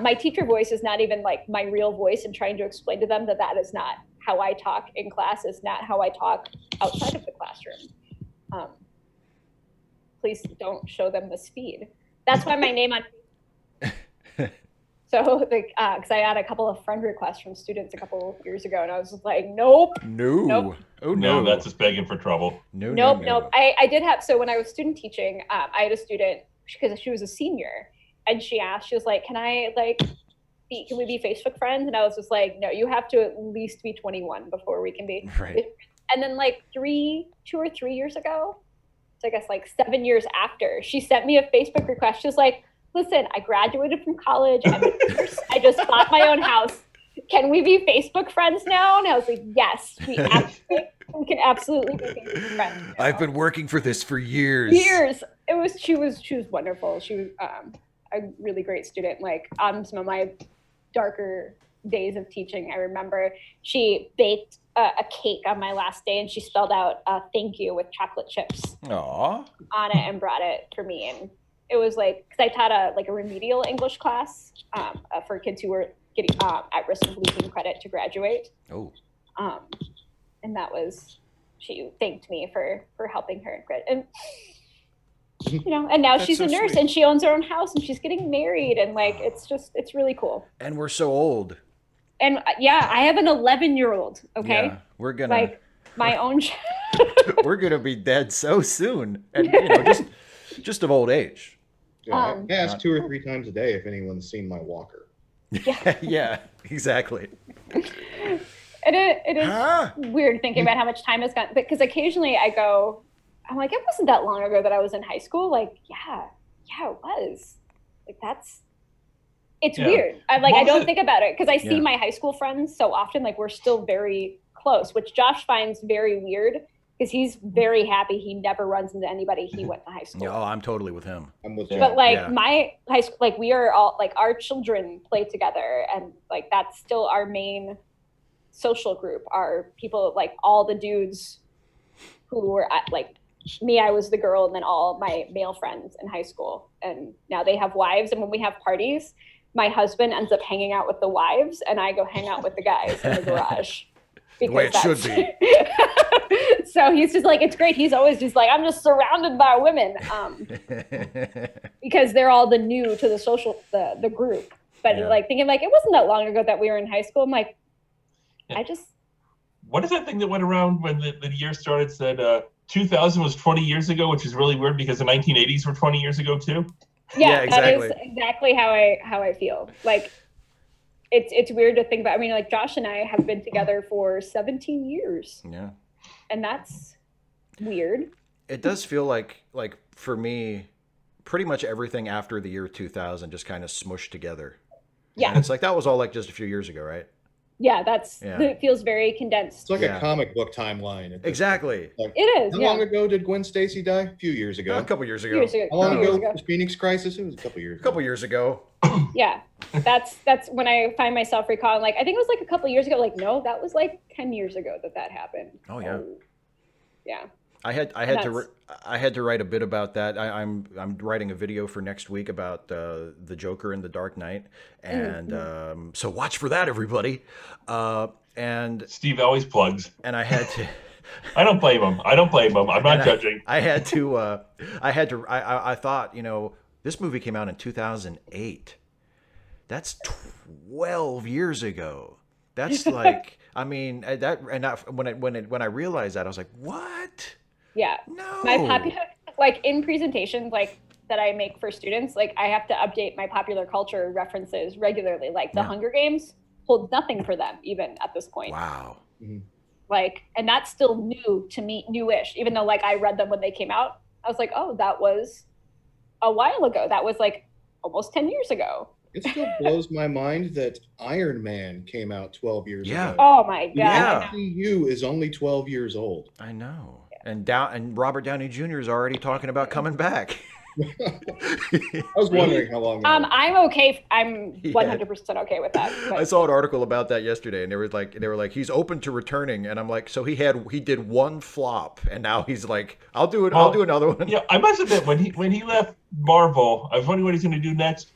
my teacher voice is not even like my real voice, and trying to explain to them that that is not how I talk in class, is not how I talk outside of the classroom. Please don't show them the speed. That's why my name on. So, because I had a couple of friend requests from students a couple years ago, and I was just like, nope. No. Oh, no, that's just begging for trouble. Nope. I did have, so when I was student teaching, I had a student, because she was a senior, and she asked, she was like, can we be Facebook friends? And I was just like, no, you have to at least be 21 before we can be. Right. And then like 2 or 3 years ago, so I guess like 7 years after, she sent me a Facebook request. She was like, listen, I graduated from college. I just bought my own house. Can we be Facebook friends now? And I was like, yes, we can absolutely be Facebook friends now. I've been working for this for years. She was wonderful. She was a really great student. Like, on some of my darker days of teaching, I remember she baked a cake on my last day, and she spelled out thank you with chocolate chips Aww. on it and brought it for me. And it was like, because I taught a remedial English class for kids who were getting at risk of losing credit to graduate. Oh. And that was, she thanked me for helping her in credit. And and now she's a nurse, and she owns her own house, and she's getting married, and like, it's really cool. And we're so old. And yeah, I have an 11-year-old. Okay, yeah, we're gonna like my own. We're gonna be dead so soon, and just of old age. Yeah, I ask 2 or 3 times a day if anyone's seen my walker. Yeah, exactly. And it is weird thinking about how much time has gone, because occasionally I'm like, it wasn't that long ago that I was in high school. Like, yeah, it was. Like, it's weird. I don't think about it, because I see my high school friends so often. Like, we're still very close, which Josh finds very weird, because he's very happy he never runs into anybody he went to high school. Oh, I'm totally with him. I'm with you. But my high school, like, we are all, like, our children play together, and like, that's still our main social group. Are people, like, all the dudes who were at, like, me, I was the girl, and then all my male friends in high school, and now they have wives, and when we have parties, my husband ends up hanging out with the wives, and I go hang out with the guys in the garage. The way it should be. So he's just like, it's great. He's always just like, I'm just surrounded by women, because they're all the new to the group. But like, thinking like, it wasn't that long ago that we were in high school. I'm like, What is that thing that went around when the year started, said 2000 was 20 years ago, which is really weird because the 1980s were 20 years ago too? Yeah, exactly. That is exactly how I feel. Like, it's weird to think about. I mean, like, Josh and I have been together for 17 years. Yeah. And that's weird. It does feel like for me, pretty much everything after the year 2000 just kind of smushed together. Yeah. And it's like, that was all like just a few years ago, right? Yeah, it feels very condensed. It's like a comic book timeline. Exactly. Like, it is. How long ago did Gwen Stacy die? A few years ago. A couple years ago. How long ago was Phoenix Crisis? It was a couple years ago. A couple years ago. Yeah. That's when I find myself recalling, like, I think it was like a couple years ago. Like, no, that was like 10 years ago that happened. Oh yeah. Yeah. I had to write a bit about that. I'm writing a video for next week about the Joker and the Dark Knight, and so watch for that, everybody. And Steve always plugs. And I had to. I don't blame him. I'm not judging. I thought, this movie came out in 2008. That's 12 years ago. That's like, I mean, when I realized that, I was like, what? Yeah. No. My popular, like in presentations, like that I make for students, like I have to update my popular culture references regularly. Like the Hunger Games holds nothing for them even at this point. Wow. Like, and that's still new to me, newish, even though like I read them when they came out. I was like, oh, that was a while ago. That was like almost 10 years ago. It still blows my mind that Iron Man came out 12 years ago. Oh my God. Yeah. The MCU is only 12 years old. I know. And Robert Downey Jr. is already talking about coming back. I was wondering how long. I'm okay. I'm 100% okay with that. But. I saw an article about that yesterday, and they were like, he's open to returning, and I'm like, so he did one flop, and now he's like, I'll do it. I'll do another one. Yeah, I must admit when he left Marvel, I was wondering what he's going to do next.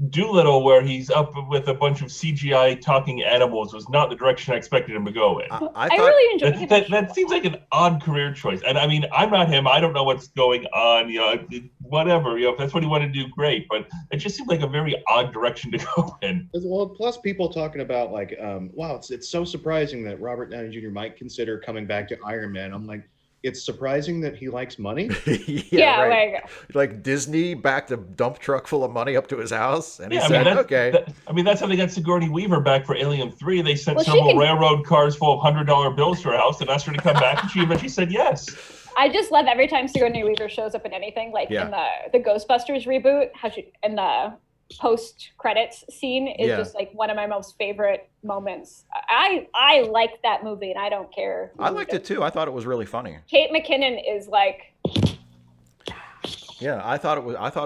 Doolittle, where he's up with a bunch of CGI talking animals, was not the direction I expected him to go in. I really enjoyed him. That seems like an odd career choice. And I mean, I'm not him. I don't know what's going on. You know, whatever. You know, if that's what he wanted to do, great. But it just seemed like a very odd direction to go in. Well, plus people talking about like, wow, it's so surprising that Robert Downey Jr. might consider coming back to Iron Man. I'm like, it's surprising that he likes money. Yeah, right. Like Disney backed a dump truck full of money up to his house, and he said, "Okay." That's how they got Sigourney Weaver back for Alien 3. They sent several railroad cars full of $100 bills to her house and asked her to come back, and she eventually said yes. I just love every time Sigourney Weaver shows up in anything, like in the Ghostbusters reboot. In the post-credits scene is just like one of my most favorite moments. I like that movie, and I don't care. I liked it too. I thought it was really funny. Kate McKinnon is like. Yeah, I thought it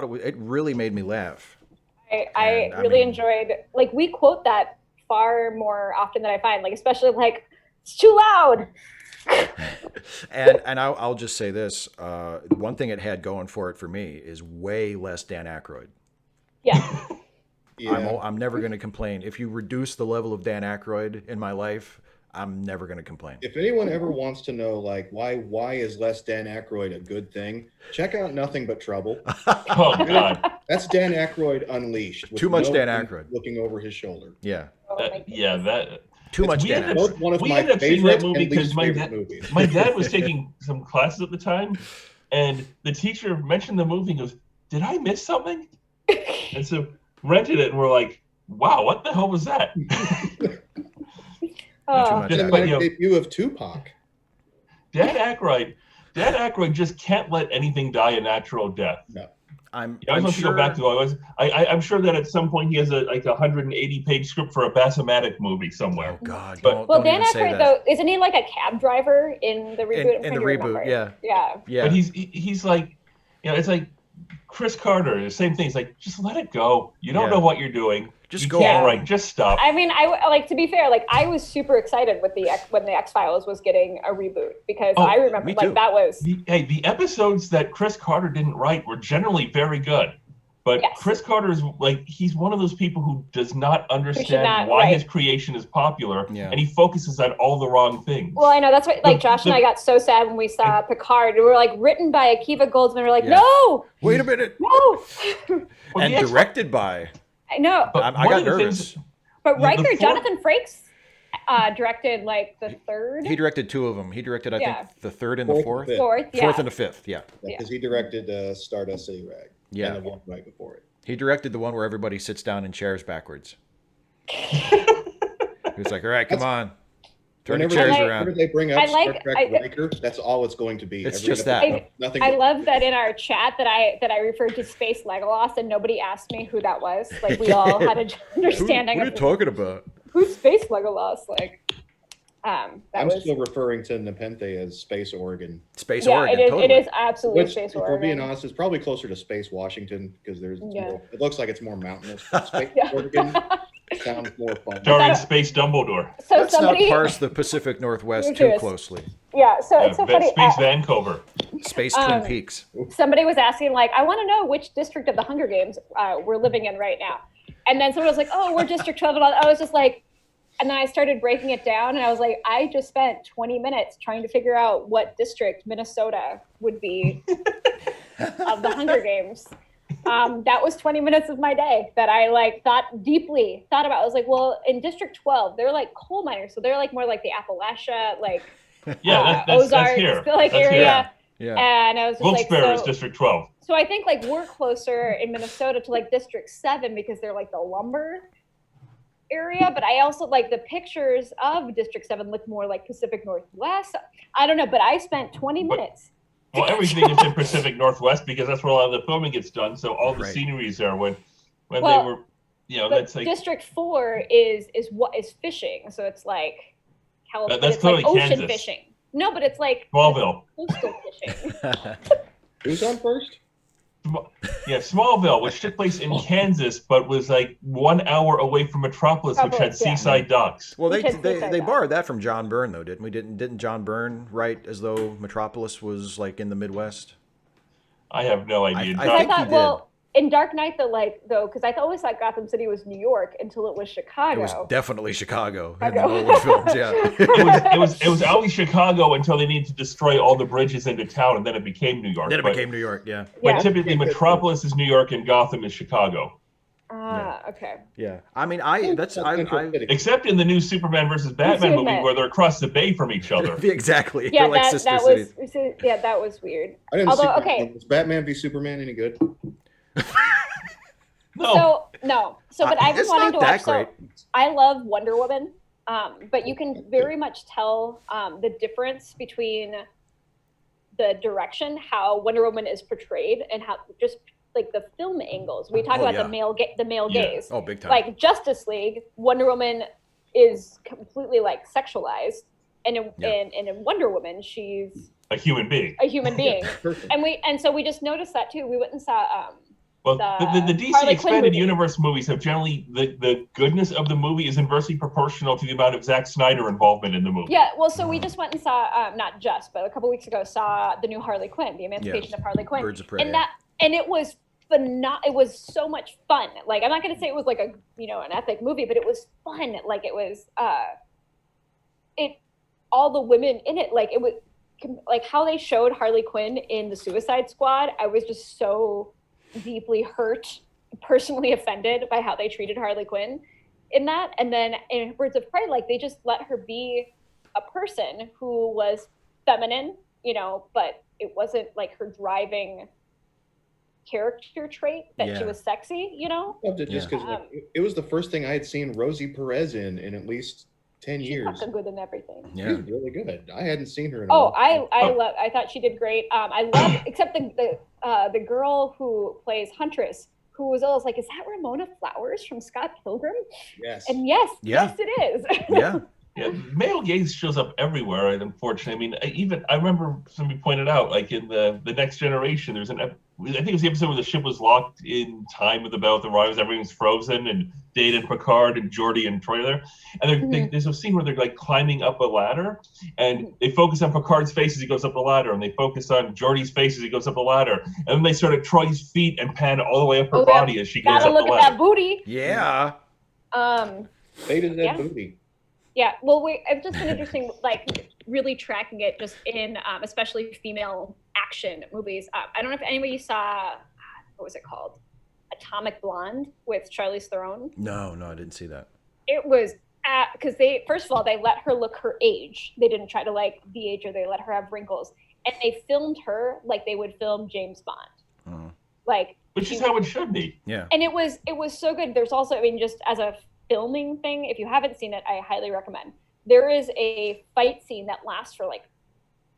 was. It really made me laugh. I really enjoyed. Like we quote that far more often than I find. Like especially like it's too loud. and I'll just say this: one thing it had going for it for me is way less Dan Aykroyd. Yeah. I'm never going to complain. If you reduce the level of Dan Aykroyd in my life, I'm never going to complain. If anyone ever wants to know, like, why is less Dan Aykroyd a good thing, check out Nothing But Trouble. Oh, God. That's Dan Aykroyd unleashed. Too much Dan Aykroyd. Looking over his shoulder. Yeah. Too much Dan Aykroyd. Both one of my favorite and least favorite movies. My dad was taking some classes at the time, and the teacher mentioned the movie and goes, "Did I miss something?" And so rented it, and we're like, "Wow, what the hell was that?" Debut of Tupac. Dan Aykroyd just can't let anything die a natural death. No. I'm sure. Go back to I'm sure that at some point he has a 180-page script for a Bassomatic movie somewhere. Oh God! But Dan Aykroyd though, isn't he like a cab driver in the reboot? In the reboot, yeah. But he's like, you know, it's like Chris Carter. The same thing. It's like, just let it go. You don't know what you're doing. Just go right. Just stop. I mean, to be fair, like I was super excited with when the X-Files was getting a reboot because I remember like that was the episodes that Chris Carter didn't write were generally very good. But Chris Carter is like, he's one of those people who does not understand why his creation is popular, and he focuses on all the wrong things. Well, I know that's why like Josh and I got so sad when we saw Picard. We were like written by Akiva Goldsman. We're like, no, wait a minute, no, and directed by. I know. I got nervous. But Jonathan Frakes directed like the third. He directed two of them. He directed, I think, the third and the fourth. Fourth and the fifth, because he directed Stardust City Rag. Yeah. And the one right before it. He directed the one where everybody sits down in chairs backwards. He was like, all right, come on. Turn the chairs around. Whenever they bring up Star Trek Riker, that's all it's going to be. It's just that. Nothing. I love that in our chat that I referred to Space Legolas and nobody asked me who that was. Like we all had an understanding. What are you talking about? Who's Space Legolas? Like, I'm still referring to Nepenthe as Space Oregon. Space Oregon. It is absolutely Space Oregon. For being honest, it's probably closer to Space Washington because it looks like it's more mountainous. Space Oregon sounds more fun. Starring Space Dumbledore. So let's not parse the Pacific Northwest too closely. Yeah, so it's so funny. Space Vancouver. Space Twin Peaks. Somebody was asking, like, I want to know which district of the Hunger Games we're living in right now. And then someone was like, oh, we're District 12. And I was just like, and then I started breaking it down, and I was like, I just spent 20 minutes trying to figure out what district Minnesota would be of the Hunger Games. That was 20 minutes of my day that I like thought about. I was like, well, in District 12, they're like coal miners, so they're like more like the Appalachia, like that's Ozarks, here. like That's area. Yeah. And I was just Wilkes-Barre like, is District 12. So I think like we're closer in Minnesota to like District 7 because they're like the lumber area, but I also like the pictures of District 7 look more like Pacific Northwest. I don't know, but I spent 20 minutes. Well, everything is in Pacific Northwest because that's where a lot of the filming gets done. So all the sceneries are when they were, that's like District 4 is fishing, so it's like California. That's it's like ocean Kansas. Fishing. No, but it's like Smallville. Coastal fishing. Who's on first? Yeah, Smallville, which took place in Kansas, but was like 1 hour away from Metropolis, which had seaside docks. Well, they borrowed that from John Byrne, though, didn't we? Didn't John Byrne write as though Metropolis was like in the Midwest? I have no idea. I think he did. In Dark Knight, because I always thought Gotham City was New York until it was Chicago. It was definitely Chicago. In the Nolan films, yeah. it was always Chicago until they needed to destroy all the bridges into town, and then it became New York. Became New York, yeah. But typically, Metropolis is New York, and Gotham is Chicago. Okay. Yeah, I mean, except in the new Superman versus Batman movie where they're across the bay from each other. Exactly. Yeah, they're like sister cities. That was weird. I didn't see. Was Batman v Superman any good? No. But I've been wanting to watch. Great. I love Wonder Woman, but you can very much tell the difference between the direction, how Wonder Woman is portrayed, and how just like the film angles. We talk about the male gaze. Oh, big time. Like Justice League, Wonder Woman is completely like sexualized, and in Wonder Woman, she's a human being. And so we just noticed that too. We went and saw. Well, the DC Harley Expanded Universe movies have generally, the goodness of the movie is inversely proportional to the amount of Zack Snyder involvement in the movie. Yeah, well, so we just went and saw, not just, but a couple weeks ago, saw the new Harley Quinn, The Emancipation of Harley Quinn. Birds of Prey. And it was it was so much fun. Like, I'm not going to say it was like an epic movie, but it was fun. Like, it was, all the women in it, like, it was, like, how they showed Harley Quinn in the Suicide Squad, I was just so deeply hurt, personally offended by how they treated Harley Quinn in that. And then in Birds of Prey, like, they just let her be a person who was feminine, but it wasn't like her driving character trait that she was sexy, Loved it just because it was the first thing I had seen Rosie Perez in at least 10 years. She's fucking good in everything. Yeah, she's really good. I hadn't seen her in a while. I thought she did great. I love except the girl who plays Huntress, who was always like, is that Ramona Flowers from Scott Pilgrim? Yes. And yes, it is. Yeah. Yeah, male gaze shows up everywhere, and unfortunately, I mean, I remember somebody pointed out, like in the Next Generation, there's I think it was the episode where the ship was locked in time with the Belt of Rise, everything's frozen, and Data and Picard and Geordi and Troy are there, and there's a scene where they're like climbing up a ladder, and they focus on Picard's face as he goes up the ladder, and they focus on Geordi's face as he goes up the ladder, and then they start at Troy's feet and pan all the way up her body as she goes up the ladder. Gotta look at that booty. Yeah. Data's that booty. Yeah, well, it's just been interesting, like, really tracking it just in, especially female action movies. I don't know if anybody saw, what was it called? Atomic Blonde with Charlize Theron. No, I didn't see that. It was, because first of all, they let her look her age. They didn't try to, like, de-age her. They let her have wrinkles. And they filmed her like they would film James Bond. Which is how it should be. Yeah. And it was so good. There's also, I mean, just as a filming thing, if you haven't seen it, I highly recommend. There is a fight scene that lasts for like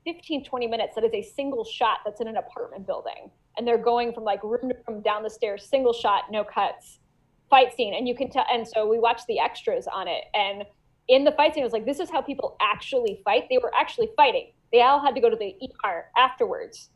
15-20 minutes that is a single shot that's in an apartment building, and they're going from like room to room down the stairs, single shot, no cuts, fight scene. And you can tell, and so we watched the extras on it, and in the fight scene it was like, this is how people actually fight. They were actually fighting. They all had to go to the ER afterwards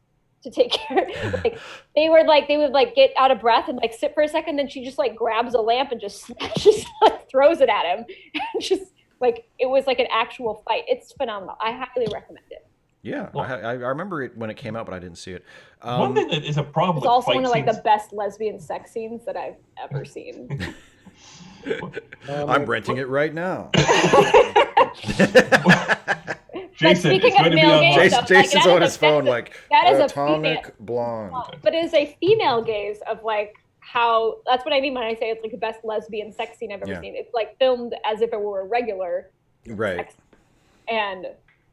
to take care. Like, they would like get out of breath and like sit for a second, then she just like grabs a lamp and just like throws it at him, and just like, it was like an actual fight. It's phenomenal. I highly recommend it. Yeah, I remember it when it came out, but I didn't see it. One thing that is a problem it's with also fight one of like scenes, the best lesbian sex scenes that I've ever seen. I'm renting it right now. Jason, speaking it's going of to be male online. gaze stuff, Jason's on his phone like that is a atomic female, blonde. but it is a female gaze of like how, that's what I mean when I say it's like the best lesbian sex scene I've ever seen. It's like filmed as if it were a regular sex, and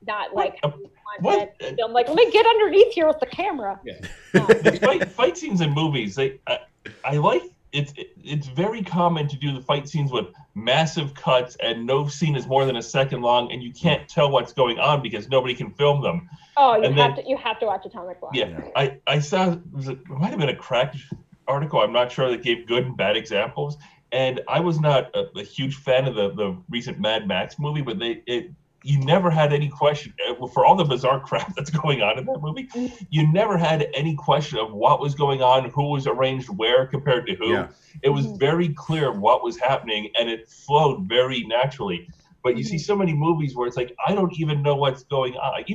not like film like, let me get underneath here with the camera. Fight scenes in movies, I like it's very common to do the fight scenes with massive cuts and no scene is more than a second long and you can't tell what's going on because nobody can film them. Oh, you have to watch Atomic Blonde. Yeah, I saw it might have been a Cracked article, I'm not sure, that gave good and bad examples. And I was not a huge fan of the recent Mad Max movie, but you never had any question for all the bizarre crap that's going on in that movie. You never had any question of what was going on, who was arranged where compared to who. It was very clear what was happening, and it flowed very naturally. But you see so many movies where it's like, I don't even know what's going on.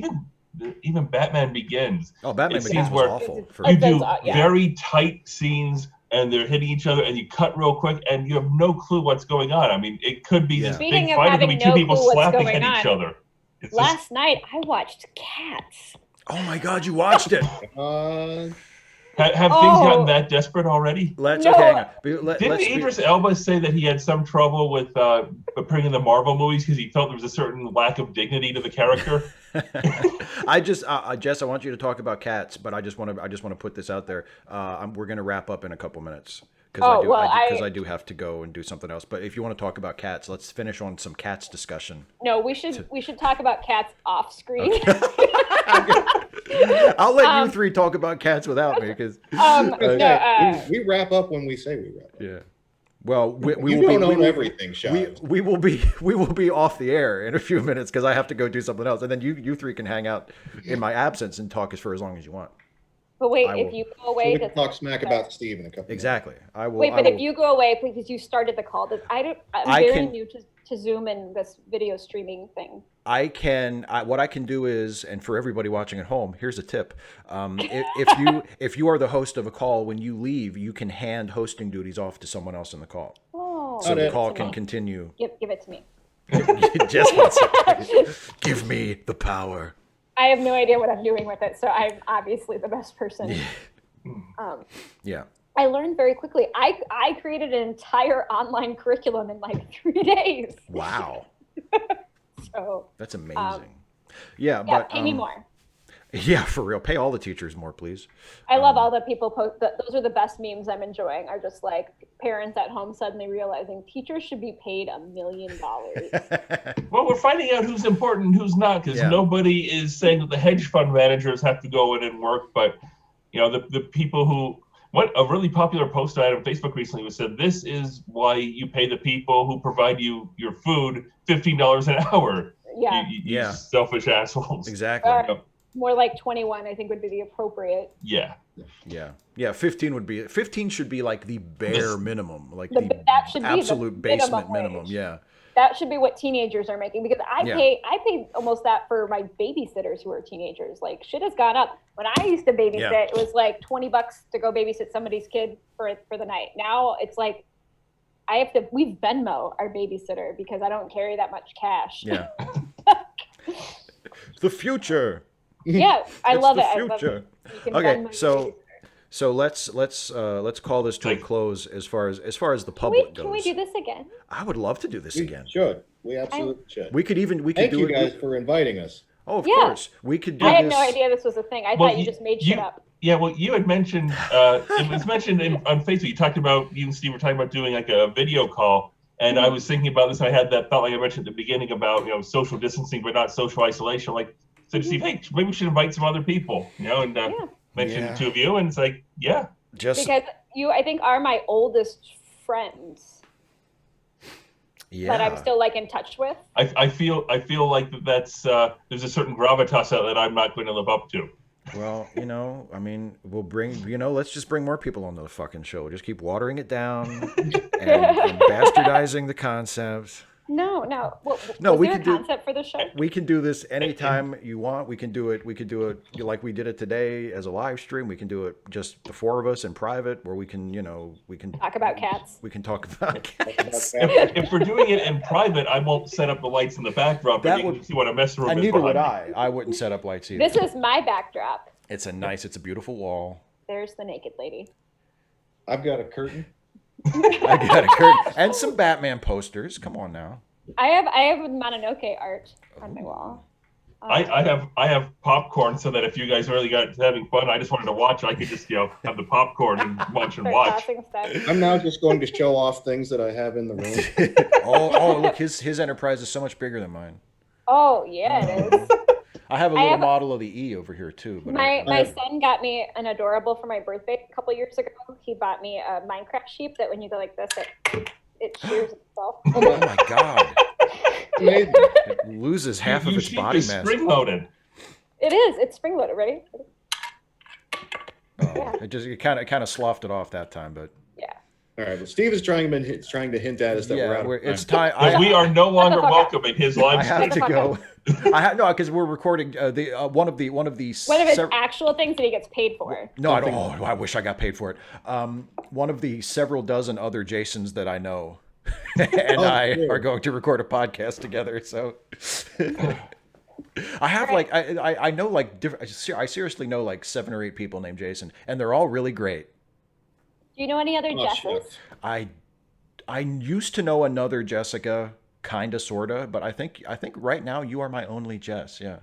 Even Batman Begins. Oh, Batman Begins was awful. You do very tight scenes, and they're hitting each other, and you cut real quick, and you have no clue what's going on. I mean, it could be this big fight, it could be two people slapping at each other. Last night, I watched Cats. Oh my God, you watched it! Have things gotten that desperate already? Didn't Idris Elba say that he had some trouble with appearing in the Marvel movies because he felt there was a certain lack of dignity to the character? Jess, I want you to talk about Cats, but I just want to put this out there. We're going to wrap up in a couple minutes because I do have to go and do something else. But if you want to talk about Cats, let's finish on some Cats discussion. No, we should talk about Cats off screen. Okay. I'll let you three talk about Cats without me because we wrap up when we say we wrap up. Yeah. Well, we don't own everything, Shives. We will be off the air in a few minutes because I have to go do something else, and then you three can hang out in my absence and talk for as long as you want. But wait, if you go away, so we can talk smack about Steve in a couple. Exactly. I will. Wait, but if you go away, because you started the call, I'm very new to Zoom and this video streaming thing. What I can do is, and for everybody watching at home, here's a tip. If you are the host of a call, when you leave, you can hand hosting duties off to someone else in the call. Oh, so the call can continue. Give it to me. Just one second. Give me the power. I have no idea what I'm doing with it, so I'm obviously the best person. Yeah. I learned very quickly. I created an entire online curriculum in like 3 days. Wow. So that's amazing. But pay me more. Yeah, for real. Pay all the teachers more, please. I love all the people post. Those are the best memes I'm enjoying. Are just like parents at home suddenly realizing teachers should be paid $1 million. Well, we're finding out who's important and who's not, because nobody is saying that the hedge fund managers have to go in and work, but the people who. What a really popular post I had on Facebook recently was said, this is why you pay the people who provide you your food $15 an hour. Yeah. You selfish assholes. Exactly. More like 21, I think, would be the appropriate. Yeah. 15 should be like the bare minimum, like that should absolute be the basement minimum. Yeah. That should be what teenagers are making, because I pay almost that for my babysitters who are teenagers. Like, shit has gone up. When I used to babysit, it was like $20 to go babysit somebody's kid for the night. Now it's like we Venmo our babysitter because I don't carry that much cash. Yeah. The future. Yeah, I love it. Future. Okay, so let's call this to a close as far as the public goes. Can we do this again? I would love to do this again. Should. We absolutely should. We could Thank you guys for inviting us. Oh, of course. We could do this. I had no idea this was a thing. I thought you just made shit up. Yeah, well, you had mentioned, it was mentioned on Facebook, you talked about, you and Steve were talking about doing like a video call. And I was thinking about this, and I had that thought, like I mentioned at the beginning, about, social distancing, but not social isolation. Like, so Steve, hey, maybe we should invite some other people, and mention the two of you. And it's like, just because you, I think, are my oldest friends. That I'm still like in touch with. I feel like that's there's a certain gravitas that I'm not going to live up to. Well, I mean, we'll bring, let's just bring more people on the fucking show. Just keep watering it down and bastardizing the concepts. No. No, was we there could a do- concept for the show? We can do this anytime you want. We can do it like we did it today as a live stream. We can do it just the four of us in private, where we can Talk about cats. We can talk about cats. If we're doing it in private, I won't set up the lights in the backdrop. That But you would- can see what a mess room And is neither would behind me. I. I wouldn't set up lights either. This is my backdrop. It's a beautiful wall. There's the naked lady. I've got a curtain. I got a curtain and some Batman posters. Come on now. I have Mononoke art on my wall. I have popcorn so that if you guys really got having fun, I just wanted to watch. I could just have the popcorn and munch and Start watch. tossing stuff. I'm now just going to show off things that I have in the room. Oh, look, his enterprise is so much bigger than mine. Oh yeah, it is. I have a little model of the E over here too. But My son got me an adorable for my birthday a couple years ago. He bought me a Minecraft sheep that when you go like this, it shears itself. oh my God, Amazing. it loses half of Your its sheep body is mass. spring loaded. It is. It's spring loaded. Ready? It kind of sloughed it off that time, but Yeah. All right. Well, Steve is trying to hint at us that we're out of time. it's time. But we are no longer welcome in his live I have stream. to go. No, because we're recording one of his Actual things that he gets paid for. No, I don't. Oh, I wish I got paid for it. One of the several dozen other Jasons that I know, and I cool. are going to record a podcast together. So I have I know I seriously know like 7 or 8 people named Jason, and they're all really great. Do you know any other Jesses? Shucks. I used to know another Jessica, kinda, sorta, but I think right now you are my only Jess. Yeah.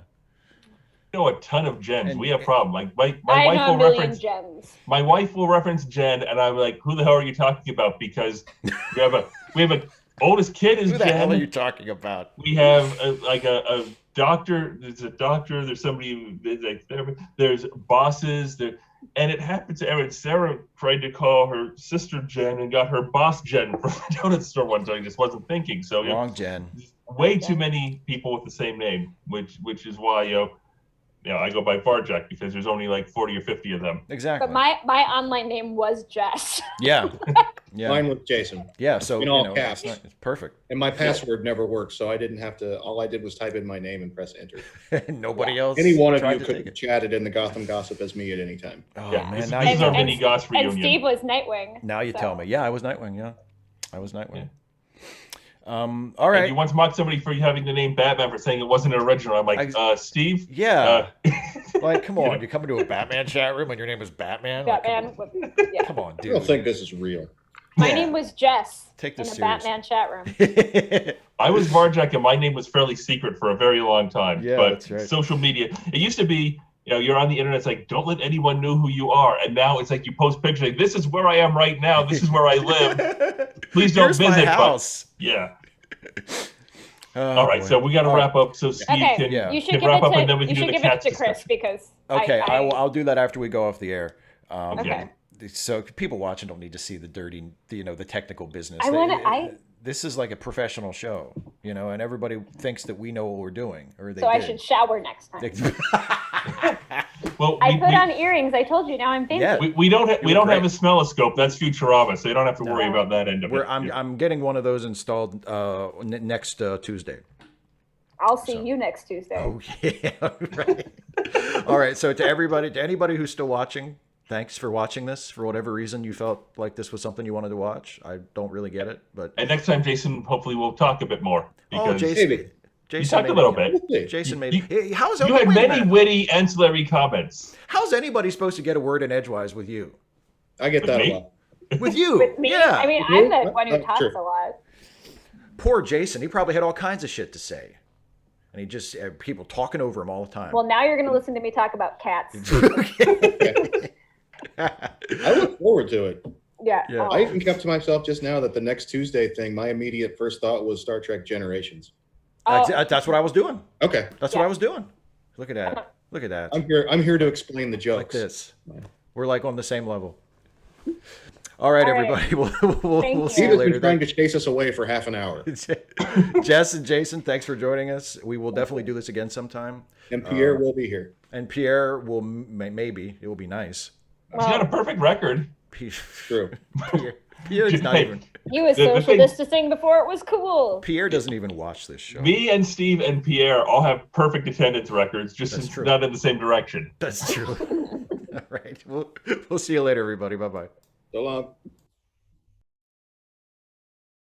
I know a ton of Jens. And- We have a problem. Like my I wife know a will million reference gems. my wife will reference Jen, and I'm like, who the hell are you talking about? Because we have a oldest kid is Who the hell are you Jen. talking about? We have a doctor. There's a doctor. There's somebody. There's bosses. And it happens to Erin. Sarah tried to call her sister Jen and got her boss Jen from the donut store one time. Just wasn't thinking. So Wrong, Jen. way too many people with the same name, which is why I go by Varjack because there's only like 40 or 50 of them. Exactly. But my online name was Jess. Yeah. Yeah. Mine with Jason. Yeah. So In all caps. it's perfect. And my password never worked, so I didn't have to. All I did was type in my name and press enter. Nobody else. Any one of tried you to could take have it. chatted in the Gotham Gossip as me at any time. Oh Yeah, man, this now is you our tell mini me. Goss And reunion. Steve was Nightwing. Now you so. tell me. Yeah, I was Nightwing. Yeah, I was Nightwing. Yeah. All And right. you once mocked somebody for having the name Batman for saying it wasn't an original. I'm like, Steve? Yeah. Uh, Like, come on. You come into a Batman chat room and your name is Batman? Like, Batman. Yeah. come on, I don't dude. think this is real. My Yeah. name was Jess Take in this a serious. Batman chat room. I was Varjack, and my name was fairly secret for a very long time. Yeah, but that's right. social media, it used to be, you're on the internet, it's like, don't let anyone know who you are. And now it's like you post pictures, like, this is where I am right now. This is where I live. Please don't Here's visit. my but- house. yeah. Oh, All right, boy. so we got to All right. wrap up so Steve Okay, can, Yeah. you should can give wrap it up, and then we to can you do should the give it cats to Chris discussion. because Okay, I I'll do that after we go off the air. Okay. So people watching don't need to see the dirty, the technical business. I wanna- This is like a professional show, and everybody thinks that we know what we're doing, or they so I did. should shower next time. Well, I put on earrings. I told you. Now I'm fancy. Yeah. we don't have You're great. a smelloscope. That's Futurama, so you don't have to worry No. about that end of it. I'm getting one of those installed next Tuesday. I'll see you next Tuesday. Oh yeah, right. All right. So to anybody who's still watching, thanks for watching this. For whatever reason you felt like this was something you wanted to watch, I don't really get it, but And next time, Jason, hopefully we'll talk a bit more. Because Jason, Maybe. you talked a little bit. Jason made. You- Hey, how's You wait had a many minute. witty ancillary comments. How's anybody supposed to get a word in edgewise with you? I get With that me? a lot. With you? With me, Yeah. I mean, With I'm you? the one who Oh, talks sure. a lot. Poor Jason. He probably had all kinds of shit to say, and he just people talking over him all the time. Well, now you're going to listen to me talk about cats. I look forward to it. Yeah. Yeah. Oh. I even kept to myself just now that the next Tuesday thing, my immediate first thought was Star Trek Generations. Oh, That's what I was doing. Okay, That's what I was doing. Look at that. Look at that. I'm here to explain the Like jokes. this. We're like on the same level. All right, All right. everybody. We'll Thank see you. you Steve's been later. trying to chase us away for half an hour. Jess and Jason, thanks for joining us. We will definitely do this again sometime. And Pierre will be here. And Pierre will maybe. It will be nice. He's got a perfect record. Pierre, True. Pierre's not even. He was social distancing before it was cool. Pierre doesn't even watch this show. Me and Steve and Pierre all have perfect attendance records, just not in the same direction. That's true. All right. We'll see you later, everybody. Bye-bye. So long.